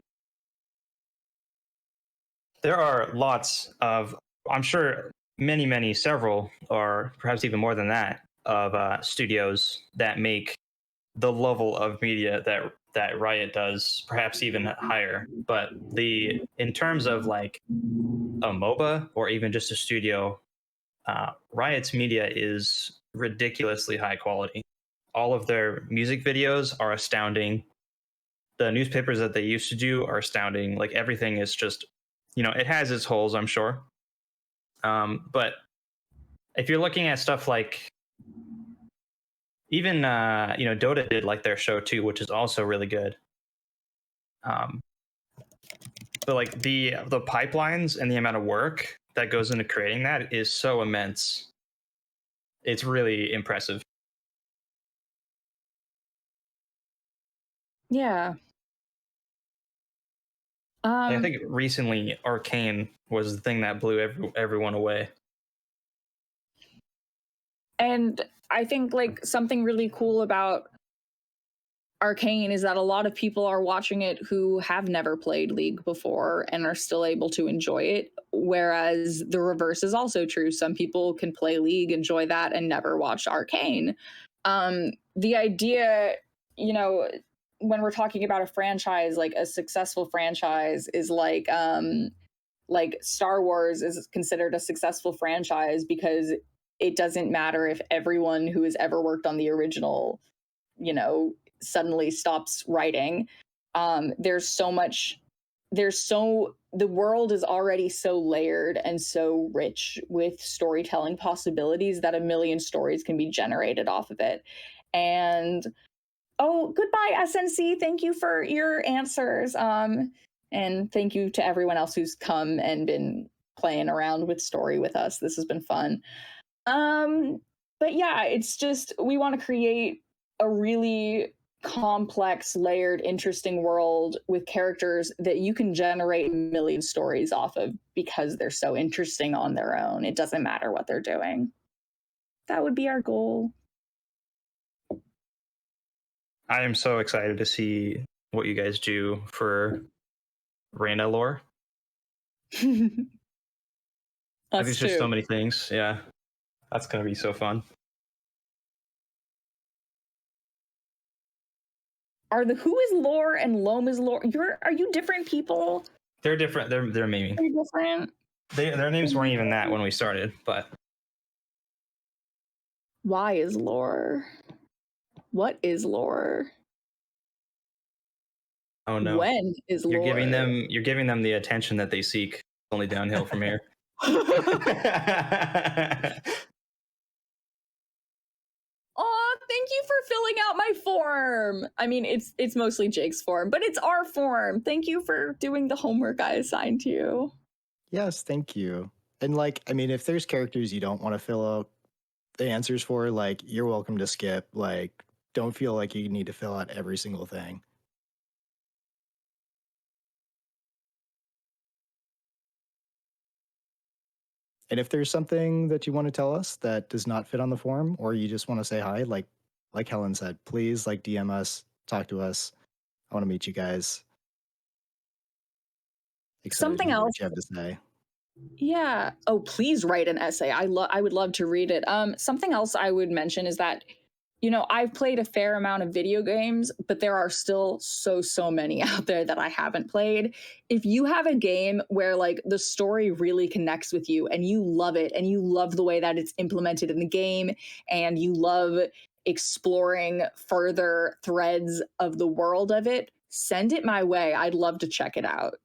S1: there are lots of, I'm sure, many, several, or perhaps even more than that, of studios that make the level of media that Riot does, perhaps even higher. But in terms of like a MOBA or even just a studio, Riot's media is ridiculously high quality. All of their music videos are astounding. The newspapers that they used to do are astounding. Like everything is just, it has its holes, I'm sure. But if you're looking at stuff like even, Dota did like their show too, which is also really good. But like the pipelines and the amount of work that goes into creating that is so immense. It's really impressive.
S2: Yeah.
S1: I think recently Arcane was the thing that blew everyone away.
S2: And I think like something really cool about Arcane is that a lot of people are watching it who have never played League before and are still able to enjoy it. Whereas the reverse is also true. Some people can play League, enjoy that, and never watch Arcane. The idea, when we're talking about a franchise, like a successful franchise is like Star Wars is considered a successful franchise because it doesn't matter if everyone who has ever worked on the original, suddenly stops writing. There's so much the world is already so layered and so rich with storytelling possibilities that a million stories can be generated off of it. And oh, goodbye, SNC. Thank you for your answers. And thank you to everyone else who's come and been playing around with story with us. This has been fun. But yeah, it's just we want to create a really complex, layered, interesting world with characters that you can generate a million stories off of because they're so interesting on their own. It doesn't matter what they're doing. That would be our goal.
S1: I am so excited to see what you guys do for Reina lore.
S2: Us
S1: There's just so
S2: too.
S1: many things. Yeah, that's gonna be so fun.
S2: Are the who is lore and Loam is lore? Are you different people?
S1: They're different. They're naming.
S2: Are you different?
S1: Their names weren't even that when we started, but
S2: Why is lore? What is lore?
S1: oh no,
S2: When is lore?
S1: you're giving them the attention that they seek. It's only downhill from here.
S2: Oh, thank you for filling out my form. I mean, it's mostly Jake's form, but it's our form. Thank you for doing the homework I assigned to you.
S3: Yes, thank you. And like, I mean, if there's characters you don't want to fill out the answers for, like, you're welcome to skip. Like, don't feel like you need to fill out every single thing. And if there's something that you want to tell us that does not fit on the form, or you just want to say hi, like Helen said, please like DM us, talk to us. I want to meet you guys. Excited
S2: Something
S3: to hear
S2: else.
S3: what you have to say.
S2: Yeah. Oh, please write an essay. I would love to read it. Something else I would mention is that, you know, I've played a fair amount of video games, but there are still so many out there that I haven't played. If you have a game where like the story really connects with you and you love it and you love the way that it's implemented in the game and you love exploring further threads of the world of it, send it my way. I'd love to check it out.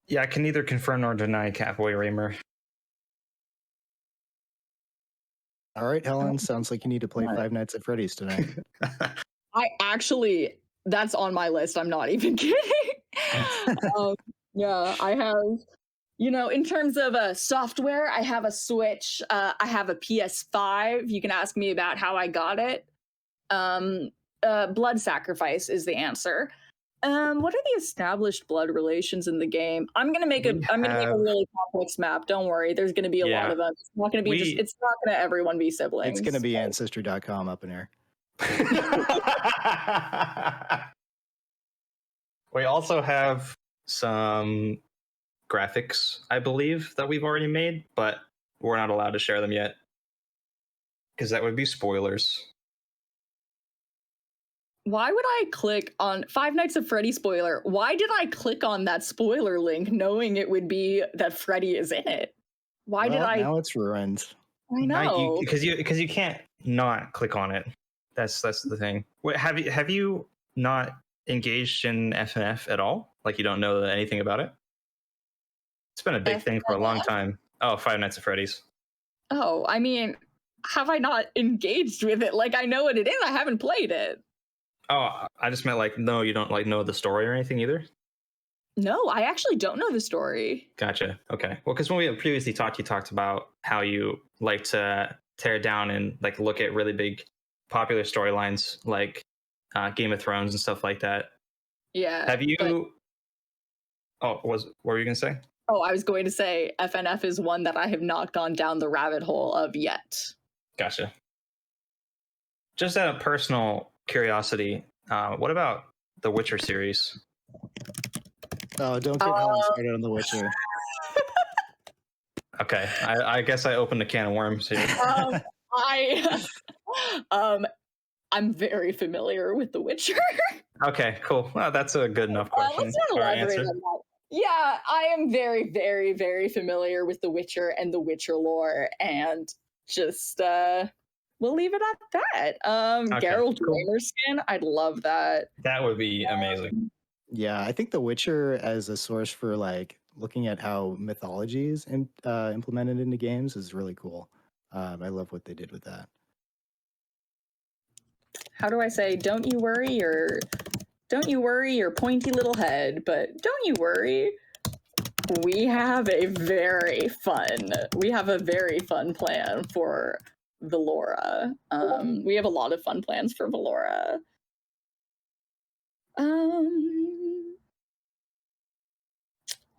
S1: Yeah, I can neither confirm nor deny Catboy Raymer.
S3: All right, Helen, sounds like you need to play Five Nights at Freddy's tonight.
S2: That's on my list. I'm not even kidding. Yeah, I have, you know, in terms of software, I have a Switch. I have a PS5. You can ask me about how I got it. Blood sacrifice is the answer. What are the established blood relations in the game? I'm gonna make a really complex map. Don't worry, there's gonna be a lot of them. It's not gonna be it's not gonna everyone be siblings.
S3: It's gonna be ancestry.com up in here.
S1: We also have some graphics, I believe, that we've already made, but we're not allowed to share them yet because that would be spoilers.
S2: Why would I click on Five Nights at Freddy spoiler? Why did I click on that spoiler link knowing it would be that Freddy is in it? Why did I?
S3: Now it's ruined.
S2: I know
S1: because you can't not click on it. That's the thing. Wait, have you not engaged in FNF at all? Like you don't know anything about it? It's been a big thing for a long time. Oh, Five Nights at Freddy's.
S2: Oh, I mean, have I not engaged with it? Like I know what it is. I haven't played it.
S1: Oh, I just meant like no, you don't like know the story or anything either.
S2: No, I actually don't know the story.
S1: Gotcha. Okay. Well, because when we previously talked, you talked about how you like to tear down and like look at really big, popular storylines like Game of Thrones and stuff like that.
S2: Yeah.
S1: Have you? What were you gonna say?
S2: Oh, I was going to say FNF is one that I have not gone down the rabbit hole of yet.
S1: Gotcha. Just out of personal curiosity, what about the Witcher series?
S3: Oh, don't get Helen started on The Witcher.
S1: Okay, I guess I opened a can of worms here.
S2: I'm very familiar with The Witcher.
S1: Okay, cool. Well, that's a good enough question.
S2: Let's not elaborate on that. Yeah, I am very, very, very familiar with The Witcher and The Witcher lore, and just we'll leave it at that.
S1: Okay,
S2: Geralt
S1: cool.
S2: Raymer skin, I'd love that.
S1: That would be amazing.
S3: Yeah, I think The Witcher as a source for like looking at how mythology is implemented into games is really cool. I love what they did with that.
S2: How do I say? Don't you worry your pointy little head, but don't you worry. We have a very fun plan for Valora. We have a lot of fun plans for Valora.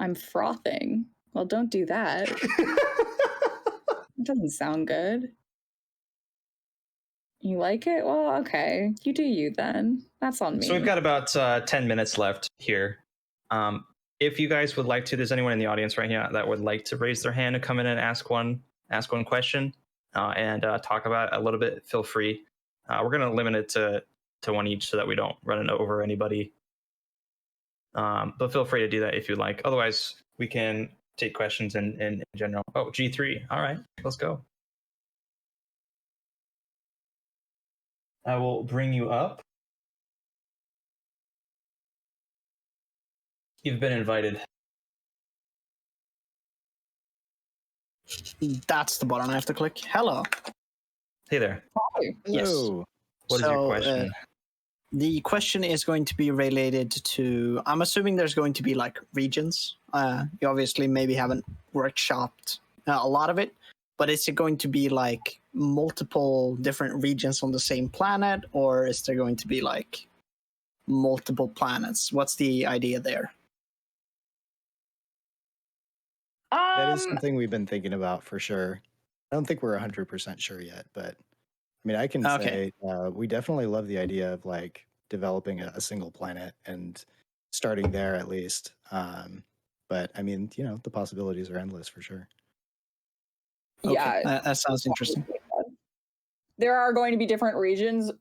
S2: I'm frothing. Well, don't do that. It doesn't sound good. You like it? Well, okay. You do you then. That's on me.
S1: So we've got about 10 minutes left here. If you guys would like to, there's anyone in the audience right now that would like to raise their hand and come in and ask one question and talk about it a little bit, feel free. We're going to limit it to one each so that we don't run it over anybody. But feel free to do that if you'd like. Otherwise, we can take questions in general. Oh, G3. All right, let's go. I will bring you up. You've been invited.
S4: That's the button I have to click. Hello.
S1: Hey there.
S2: Hi.
S4: Yes.
S3: Hello.
S1: What is your question?
S4: The question is going to be related to, I'm assuming there's going to be like regions. You obviously maybe haven't workshopped a lot of it, but is it going to be like multiple different regions on the same planet, or is there going to be like multiple planets? What's the idea there?
S3: That is something we've been thinking about for sure. I don't think we're 100% sure yet, but I mean, I can say we definitely love the idea of like developing a single planet and starting there at least. But I mean, you know, the possibilities are endless for sure.
S4: Okay,
S2: Yeah.
S4: that sounds interesting.
S2: There are going to be different regions.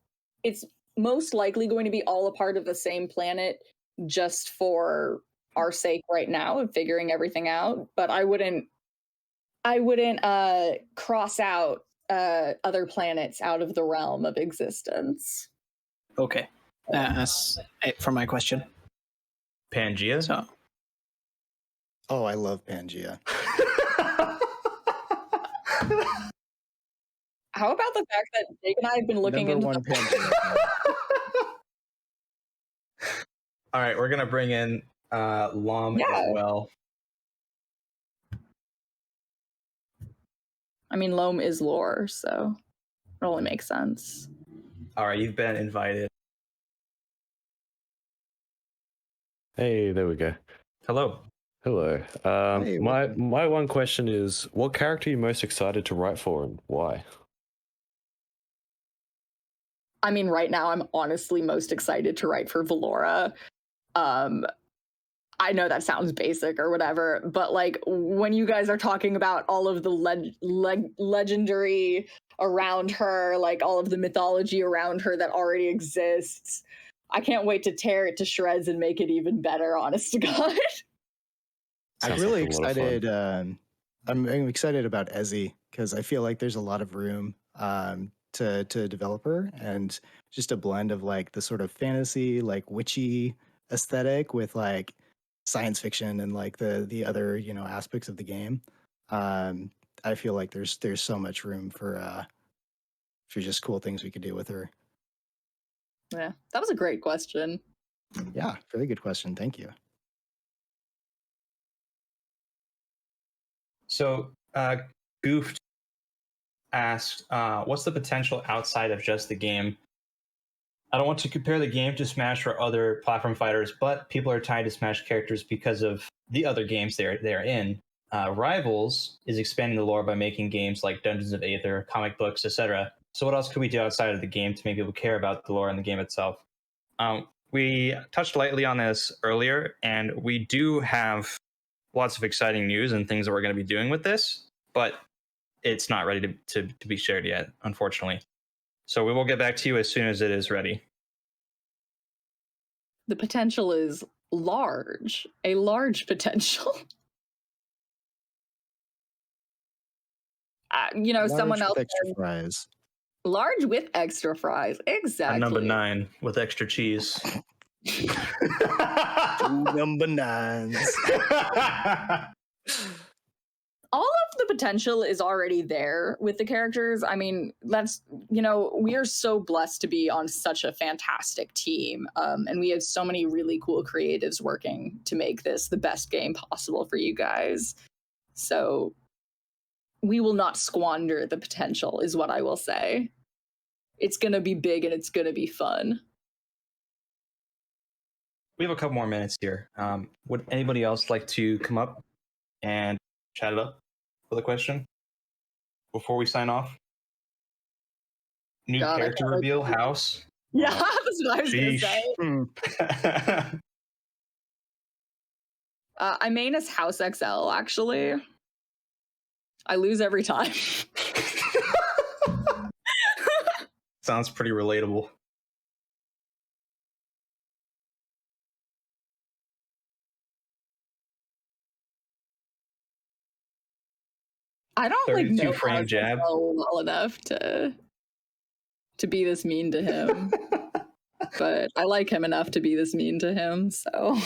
S2: It's most likely going to be all a part of the same planet just for our sake right now of figuring everything out. But I wouldn't cross out other planets out of the realm of existence.
S4: Okay, that's it for my question.
S1: Pangea?
S4: So,
S3: Oh, I love Pangea.
S2: How about the fact that Jake and I have been looking
S3: Number
S2: into
S3: one Pangea.
S1: All right, we're going to bring in Lom as well.
S2: I mean, Loam is lore, so it only makes sense.
S1: All right, you've been invited.
S5: Hey, there we go.
S1: Hello.
S5: Hello.
S3: Hey, welcome.
S5: My one question is, what character are you most excited to write for and why?
S2: I mean, right now I'm honestly most excited to write for Valora. I know that sounds basic or whatever, but like when you guys are talking about all of the legendary around her, like all of the mythology around her that already exists, I can't wait to tear it to shreds and make it even better, honest to God.
S3: I'm
S5: Sounds
S3: really
S5: like a lot of fun.
S3: excited. I'm excited about Ezzy because I feel like there's a lot of room to develop her, and just a blend of like the sort of fantasy, like witchy aesthetic with like science fiction and like the other, you know, aspects of the game. I feel like there's so much room for just cool things we could do with her.
S2: Yeah, that was a great question.
S3: Yeah, very good question. Thank you.
S1: So, Goofed asked, what's the potential outside of just the game? I don't want to compare the game to Smash or other platform fighters, but people are tied to Smash characters because of the other games they're in. Rivals is expanding the lore by making games like Dungeons of Aether, comic books, etc. So what else could we do outside of the game to make people care about the lore in the game itself? We touched lightly on this earlier, and we do have lots of exciting news and things that we're going to be doing with this, but it's not ready to be shared yet, unfortunately. So we will get back to you as soon as it is ready.
S2: The potential is large, a large potential. You know,
S3: Large
S2: someone else
S3: with extra
S2: said,
S3: fries.
S2: Large with extra fries. Exactly.
S1: A number 9 with extra cheese.
S3: 2 number 9s.
S2: All of the potential is already there with the characters. I mean, that's, we are so blessed to be on such a fantastic team. And we have so many really cool creatives working to make this the best game possible for you guys. So we will not squander the potential, is what I will say. It's going to be big and it's going to be fun.
S1: We have a couple more minutes here. Would anybody else like to come up and chat it up with a question before we sign off? New
S2: God,
S1: character reveal, house.
S2: Yeah, that's what I was going to say. I main as House XL, actually. I lose every time.
S1: Sounds pretty relatable.
S2: I don't like know
S1: frame jab
S2: well enough to be this mean to him, but I like him enough to be this mean to him. So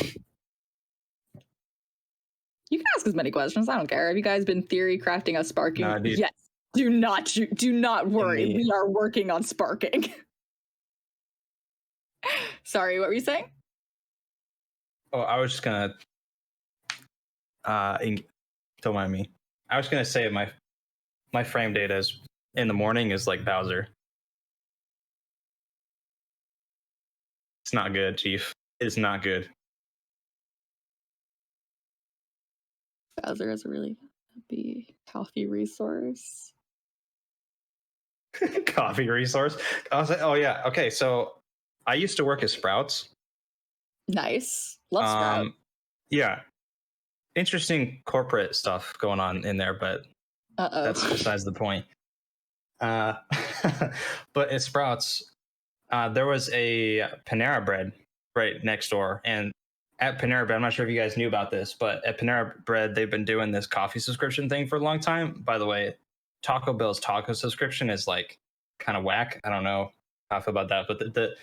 S2: you can ask as many questions. I don't care. Have you guys been theory crafting us sparking?
S1: No,
S2: yes. Do not worry. We are working on sparking. Sorry, what were you saying?
S1: Oh, I was just gonna. Don't mind me. I was gonna say my frame data is in the morning is like Bowser. It's not good, Chief. It's not good.
S2: Bowser is a really happy coffee resource.
S1: Coffee resource. I was like, oh yeah, okay. So I used to work at Sprouts.
S2: Nice. Love Sprouts.
S1: Yeah. Interesting corporate stuff going on in there, but that's besides the point. But at Sprouts, there was a Panera Bread right next door. And at Panera Bread, I'm not sure if you guys knew about this, but at Panera Bread, they've been doing this coffee subscription thing for a long time. By the way, Taco Bell's taco subscription is like kind of whack. I don't know how I feel about that, but the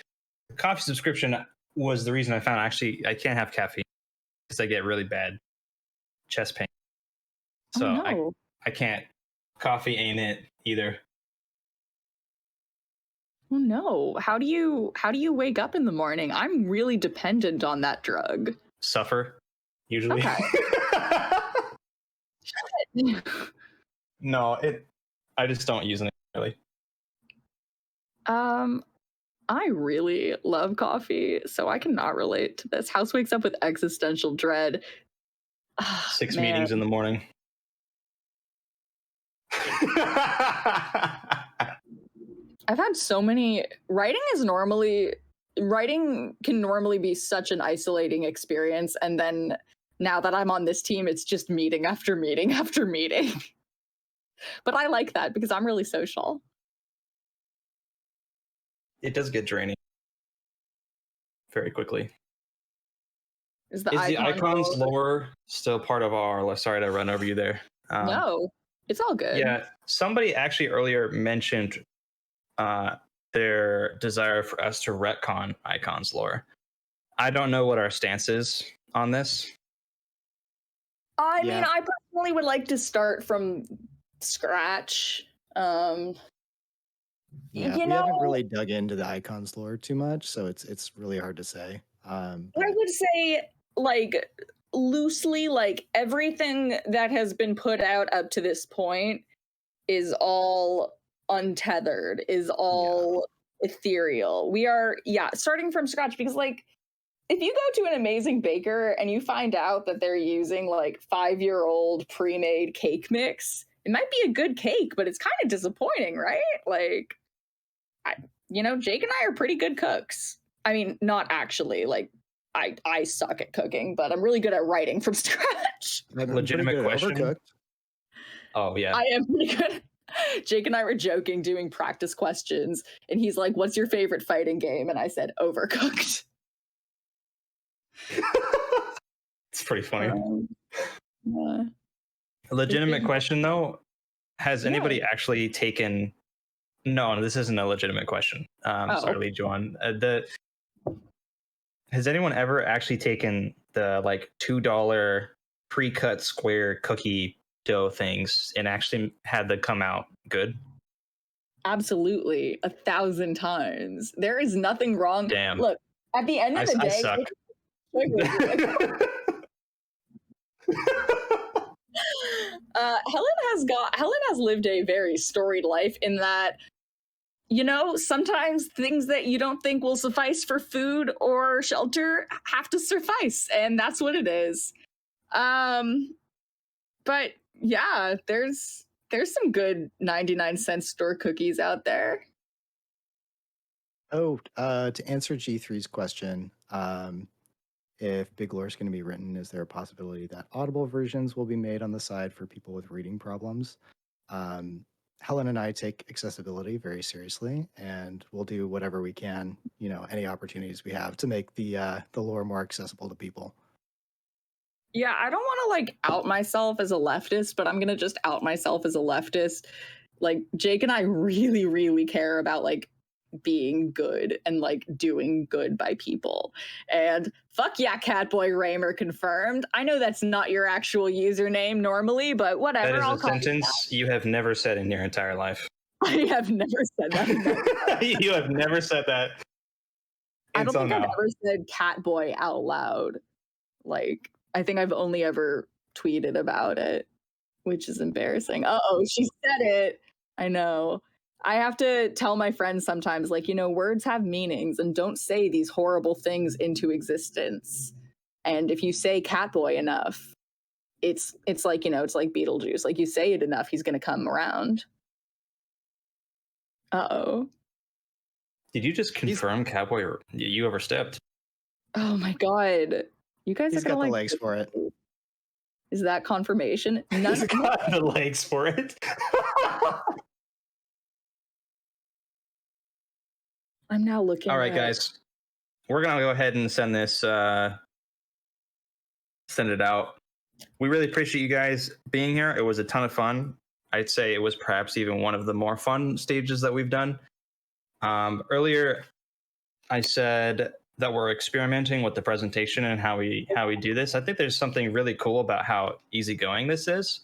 S1: coffee subscription was the reason I found actually I can't have caffeine because I get really bad chest pain. So I can't. Coffee ain't it either.
S2: Oh no. How do you wake up in the morning? I'm really dependent on that drug.
S1: Suffer, usually.
S2: Okay.
S1: No, I just don't use it really.
S2: I really love coffee, so I cannot relate to this. House wakes up with existential dread.
S1: 6 meetings in the morning.
S2: I've had so many. Writing can normally be such an isolating experience, and then now that I'm on this team, it's just meeting after meeting after meeting. But I like that because I'm really social.
S1: It does get draining very quickly.
S2: Is the
S1: icons lore still part of our? Sorry to run over you there.
S2: No, it's all good.
S1: Yeah, somebody actually earlier mentioned their desire for us to retcon icons lore. I don't know what our stance is on this.
S2: I mean, I personally would like to start from scratch.
S3: We haven't really dug into the icons lore too much, so it's really hard to say.
S2: I would say, like, loosely, like, everything that has been put out up to this point is all untethered, is all ethereal. We are, starting from scratch because, like, if you go to an amazing baker and you find out that they're using, like, 5-year-old pre-made cake mix, it might be a good cake, but it's kind of disappointing, right? Like, Jake and I are pretty good cooks. I mean, not actually. Like, I suck at cooking, but I'm really good at writing from scratch.
S1: Legitimate question. Overcooked. Oh, yeah.
S2: I am pretty good. Jake and I were joking, doing practice questions, and he's like, "What's your favorite fighting game?" And I said, "Overcooked."
S1: It's pretty funny. A legitimate question, though. Has anybody actually taken No, this isn't a legitimate question. Sorry to lead you on. Has anyone ever actually taken the like $2 pre-cut square cookie dough things and actually had them come out good?
S2: Absolutely, 1,000 times. There is nothing wrong.
S1: Damn.
S2: Look, at the end of the
S1: I
S2: day,
S1: suck.
S2: Helen has lived a very storied life in that, you know, sometimes things that you don't think will suffice for food or shelter have to suffice, and that's what it is. But yeah, there's some good 99-cent store cookies out there.
S3: Oh, to answer G3's question, if Big Lore is going to be written, is there a possibility that Audible versions will be made on the side for people with reading problems? Helen and I take accessibility very seriously, and we'll do whatever we can, you know, any opportunities we have to make the lore more accessible to people.
S2: Yeah, I don't want to like out myself as a leftist, but I'm gonna just out myself as a leftist. Like Jake and I really, really care about like being good and like doing good by people. And fuck yeah, Catboy Raymer confirmed. I know that's not your actual username normally, but whatever.
S1: That is
S2: I'll
S1: a
S2: call
S1: sentence you have never said in your entire life.
S2: I have never said that.
S1: You have never said that.
S2: I don't think I've
S1: now.
S2: ever said Catboy out loud. Like, I think I've only ever tweeted about it, which is embarrassing. Uh-oh, she said it. I know. I have to tell my friends sometimes, like, you know, words have meanings and don't say these horrible things into existence. And if you say Catboy enough, it's like, you know, it's like Beetlejuice. Like, you say it enough, he's going to come around. Uh-oh.
S1: Did you just confirm Cowboy you overstepped?
S2: Oh my god. You guys
S3: He's
S2: are gonna
S3: got the
S2: like
S3: legs for it.
S2: Is that confirmation?
S1: He's got the legs for it.
S2: I'm now looking.
S1: All right, guys. We're gonna go ahead and send this send it out. We really appreciate you guys being here. It was a ton of fun. I'd say it was perhaps even one of the more fun stages that we've done. Earlier I said that we're experimenting with the presentation and how we do this. I think there's something really cool about how easygoing this is,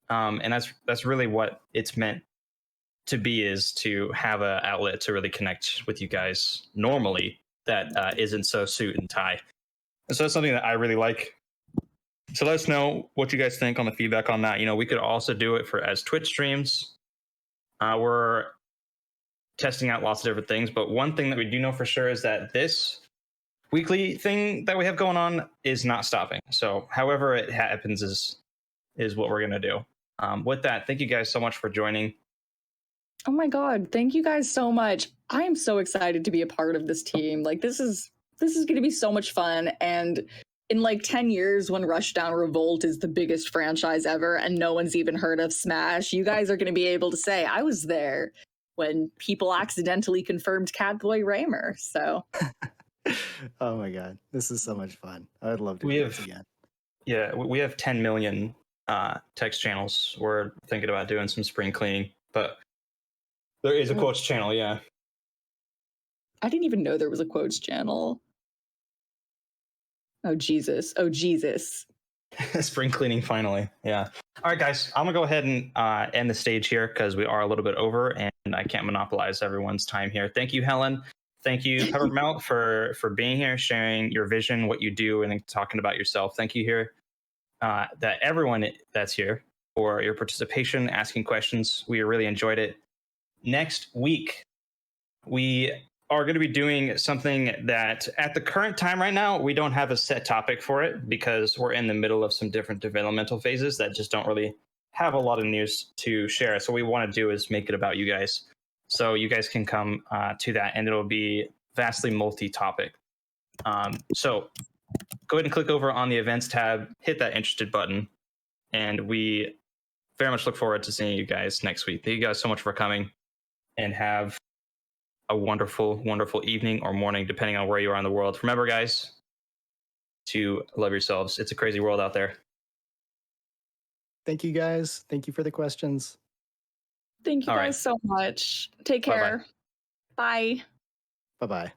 S1: and that's really what it's meant to be, is to have an outlet to really connect with you guys normally that isn't so suit and tie. And so that's something that I really like. So let us know what you guys think on the feedback on that. You know, we could also do it as Twitch streams. We're testing out lots of different things, but one thing that we do know for sure is that this weekly thing that we have going on is not stopping. So however it happens is what we're going to do. With that, thank you guys so much for joining.
S2: Oh my god, thank you guys so much. I am so excited to be a part of this team. Like, this is going to be so much fun. And in like 10 years, when Rushdown Revolt is the biggest franchise ever and no one's even heard of Smash, you guys are going to be able to say, I was there when people accidentally confirmed Catboy Raymer. So
S3: Oh my god, this is so much fun. I would love to do this again.
S1: Yeah, we have 10 million text channels. We're thinking about doing some spring cleaning, but there is a quotes channel. Yeah,
S2: I didn't even know there was a quotes channel. Oh Jesus, oh Jesus.
S1: spring cleaning finally. Yeah. All right, guys, I'm gonna go ahead and end the stage here because we are a little bit over and I can't monopolize everyone's time here. Thank you, Helen. Thank you, Peppermint, for being here, sharing your vision, what you do, and talking about yourself. Thank you here, that everyone that's here, for your participation, asking questions. We really enjoyed it. Next week, we are going to be doing something that at the current time right now, we don't have a set topic for it because we're in the middle of some different developmental phases that just don't really have a lot of news to share. So what we want to do is make it about you guys. So you guys can come to that, and it'll be vastly multi-topic. So go ahead and click over on the events tab, hit that interested button, and we very much look forward to seeing you guys next week. Thank you guys so much for coming, and have a wonderful, wonderful evening or morning, depending on where you are in the world. Remember, guys, to love yourselves. It's a crazy world out there.
S3: Thank you, guys. Thank you for the questions.
S2: Thank you
S1: All
S2: guys
S1: right.
S2: so much. Take
S1: Bye-bye.
S2: care. Bye.
S3: Bye bye.